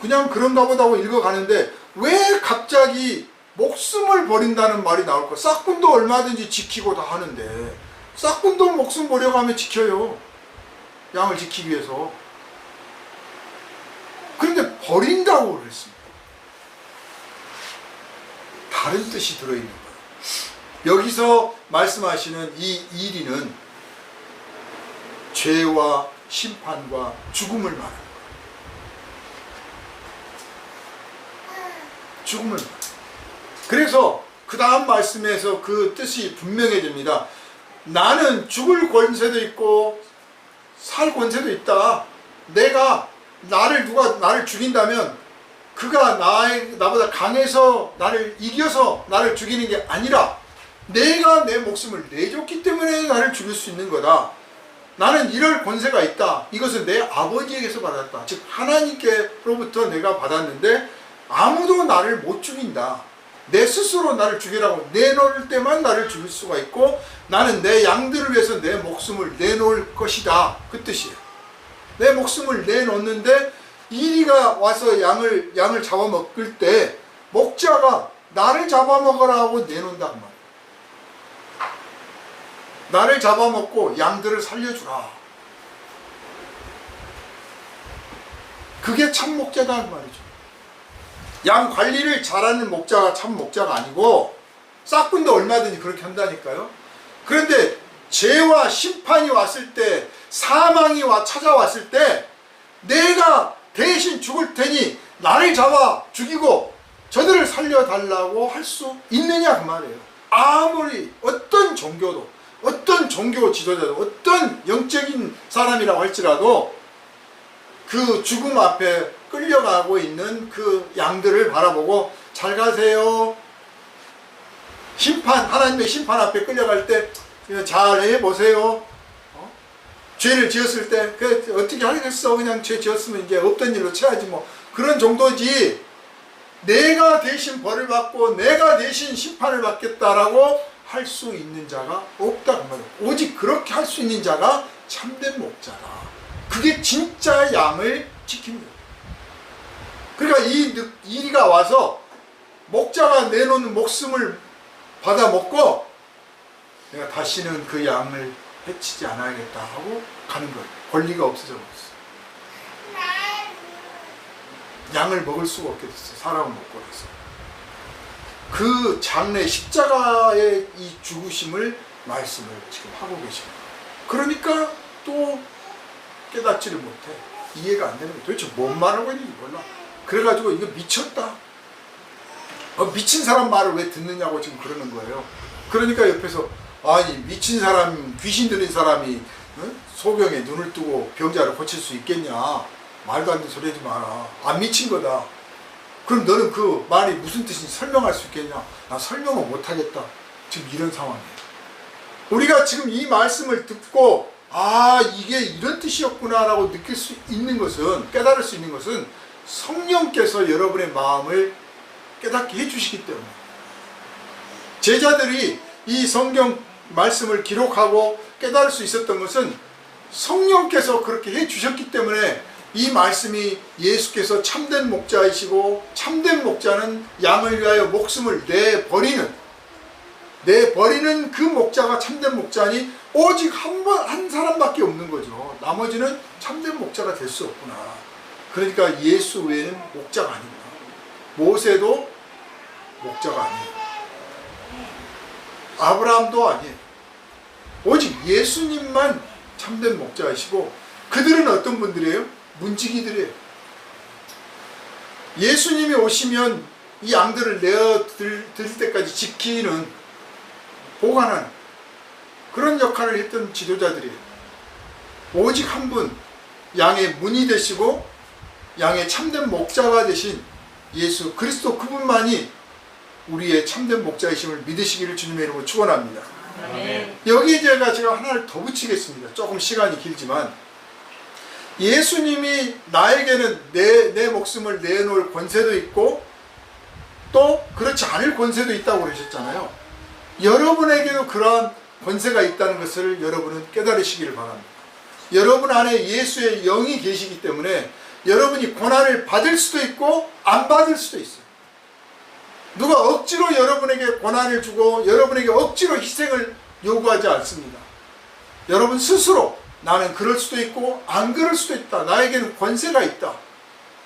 S1: 그냥 그런가 보다 하고 읽어가는데 왜 갑자기 목숨을 버린다는 말이 나올까? 싹군도 얼마든지 지키고 다 하는데 싹군도 목숨 버려가며 지켜요. 양을 지키기 위해서. 그런데 버린다고 그랬습니다. 다른 뜻이 들어있는 거예요. 여기서 말씀하시는 이 이리는 죄와 심판과 죽음을 말하는 거예요. 죽음을 말하는 거예요. 그래서 그 다음 말씀에서 그 뜻이 분명해집니다. 나는 죽을 권세도 있고 살 권세도 있다. 누가 나를 죽인다면 그가 나보다 강해서 나를 이겨서 나를 죽이는 게 아니라 내가 내 목숨을 내줬기 때문에 나를 죽일 수 있는 거다. 나는 이럴 권세가 있다. 이것은 내 아버지에게서 받았다. 즉 하나님께로부터 내가 받았는데 아무도 나를 못 죽인다. 내 스스로 나를 죽이라고 내놓을 때만 나를 죽일 수가 있고 나는 내 양들을 위해서 내 목숨을 내놓을 것이다. 그 뜻이에요. 내 목숨을 내놓는데 이리가 와서 양을 잡아먹을 때 목자가 나를 잡아먹으라 하고 내놓는단 말이에요. 나를 잡아먹고 양들을 살려주라. 그게 참 목자다 그 말이죠. 양 관리를 잘하는 목자가 참 목자가 아니고 싹군도 얼마든지 그렇게 한다니까요. 그런데 죄와 심판이 왔을 때, 사망이 찾아왔을 때 내가 대신 죽을 테니 나를 잡아 죽이고 저들을 살려달라고 할 수 있느냐 그 말이에요. 아무리 어떤 종교도, 어떤 종교 지도자도, 어떤 영적인 사람이라고 할지라도 그 죽음 앞에 끌려가고 있는 그 양들을 바라보고 잘 가세요. 하나님의 심판 앞에 끌려갈 때 잘 해보세요. 죄를 지었을 때 어떻게 하겠어. 그냥 죄 지었으면 이제 없던 일로 쳐야지 뭐. 그런 정도지 내가 대신 벌을 받고 내가 대신 심판을 받겠다라고 할 수 있는 자가 없다 그 말이에요. 오직 그렇게 할 수 있는 자가 참된 목자다. 그게 진짜 양을 지킵니다. 그러니까 이리가 와서 목자가 내놓는 목숨을 받아 먹고 내가 다시는 그 양을 해치지 않아야겠다 하고 가는 거예요. 권리가 없어져 버렸어요. 양을 먹을 수가 없게 됐어요. 사람을 먹고 그래서. 그 장래 십자가의 이 죽으심을 말씀을 지금 하고 계십니다. 그러니까 또 깨닫지를 못해. 이해가 안 되는 거예요. 도대체 뭔 말하고 있는지 몰라. 그래가지고 이거 미쳤다. 미친 사람 말을 왜 듣느냐고 지금 그러는 거예요. 그러니까 옆에서 아니 미친 사람, 귀신 들린 사람이 소경에 눈을 뜨고 병자를 고칠 수 있겠냐. 말도 안 되는 소리 하지 마라. 안 미친 거다. 그럼 너는 그 말이 무슨 뜻인지 설명할 수 있겠냐. 나 설명은 못하겠다. 지금 이런 상황이에요. 우리가 지금 이 말씀을 듣고 이게 이런 뜻이었구나 라고 느낄 수 있는 것은, 깨달을 수 있는 것은 성령께서 여러분의 마음을 깨닫게 해주시기 때문에. 제자들이 이 성경 말씀을 기록하고 깨달을 수 있었던 것은 성령께서 그렇게 해주셨기 때문에 이 말씀이 예수께서 참된 목자이시고 참된 목자는 양을 위하여 목숨을 내버리는 그 목자가 참된 목자니 오직 한 사람밖에 없는 거죠. 나머지는 참된 목자가 될 수 없구나. 그러니까 예수 외에는 목자가 아니구나. 모세도 목자가 아니에요. 아브라함도 아니에요. 오직 예수님만 참된 목자이시고 그들은 어떤 분들이에요? 문지기들이에요. 예수님이 오시면 이 양들을 내어 드릴 때까지 지키는, 보관하는 그런 역할을 했던 지도자들이에요. 오직 한 분, 양의 문이 되시고 양의 참된 목자가 되신 예수 그리스도, 그분만이 우리의 참된 목자이심을 믿으시기를 주님의 이름으로 축원합니다.
S2: 아멘.
S1: 여기에 제가 하나를 더 붙이겠습니다. 조금 시간이 길지만 예수님이 나에게는 내 목숨을 내놓을 권세도 있고 또 그렇지 않을 권세도 있다고 그러셨잖아요. 여러분에게도 그러한 권세가 있다는 것을 여러분은 깨달으시기를 바랍니다. 여러분 안에 예수의 영이 계시기 때문에 여러분이 고난을 받을 수도 있고 안 받을 수도 있어요. 누가 억지로 여러분에게 고난을 주고 여러분에게 억지로 희생을 요구하지 않습니다. 여러분 스스로 나는 그럴 수도 있고 안 그럴 수도 있다. 나에게는 권세가 있다.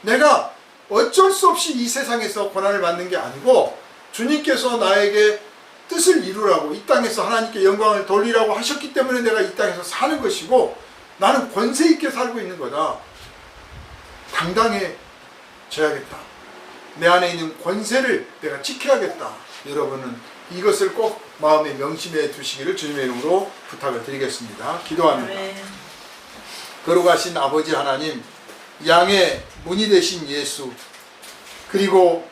S1: 내가 어쩔 수 없이 이 세상에서 고난을 받는 게 아니고 주님께서 나에게 뜻을 이루라고 이 땅에서 하나님께 영광을 돌리라고 하셨기 때문에 내가 이 땅에서 사는 것이고 나는 권세 있게 살고 있는 거다. 당당해져야겠다. 내 안에 있는 권세를 내가 지켜야겠다. 여러분은 이것을 꼭 마음에 명심해 두시기를 주님의 이름으로 부탁을 드리겠습니다. 기도합니다.
S2: 아멘.
S1: 거룩하신 아버지 하나님, 양의 문이 되신 예수, 그리고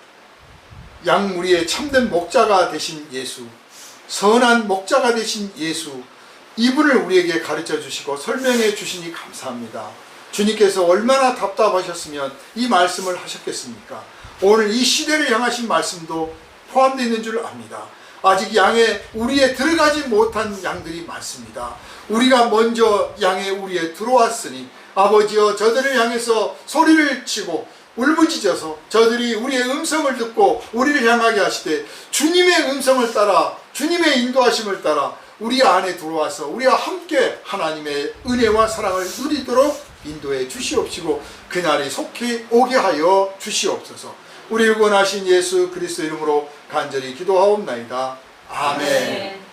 S1: 양무리의 참된 목자가 되신 예수, 선한 목자가 되신 예수, 이분을 우리에게 가르쳐 주시고 설명해 주시니 감사합니다. 주님께서 얼마나 답답하셨으면 이 말씀을 하셨겠습니까? 오늘 이 시대를 향하신 말씀도 포함되어 있는 줄 압니다. 아직 우리에 들어가지 못한 양들이 많습니다. 우리가 먼저 우리에 들어왔으니 아버지여 저들을 향해서 소리를 치고 울부짖어서 저들이 우리의 음성을 듣고 우리를 향하게 하시되 주님의 음성을 따라 주님의 인도하심을 따라 우리 안에 들어와서 우리와 함께 하나님의 은혜와 사랑을 누리도록 인도해 주시옵시고 그날이 속히 오게 하여 주시옵소서. 우리를 구원하신 예수 그리스도 이름으로 간절히 기도하옵나이다. 아멘.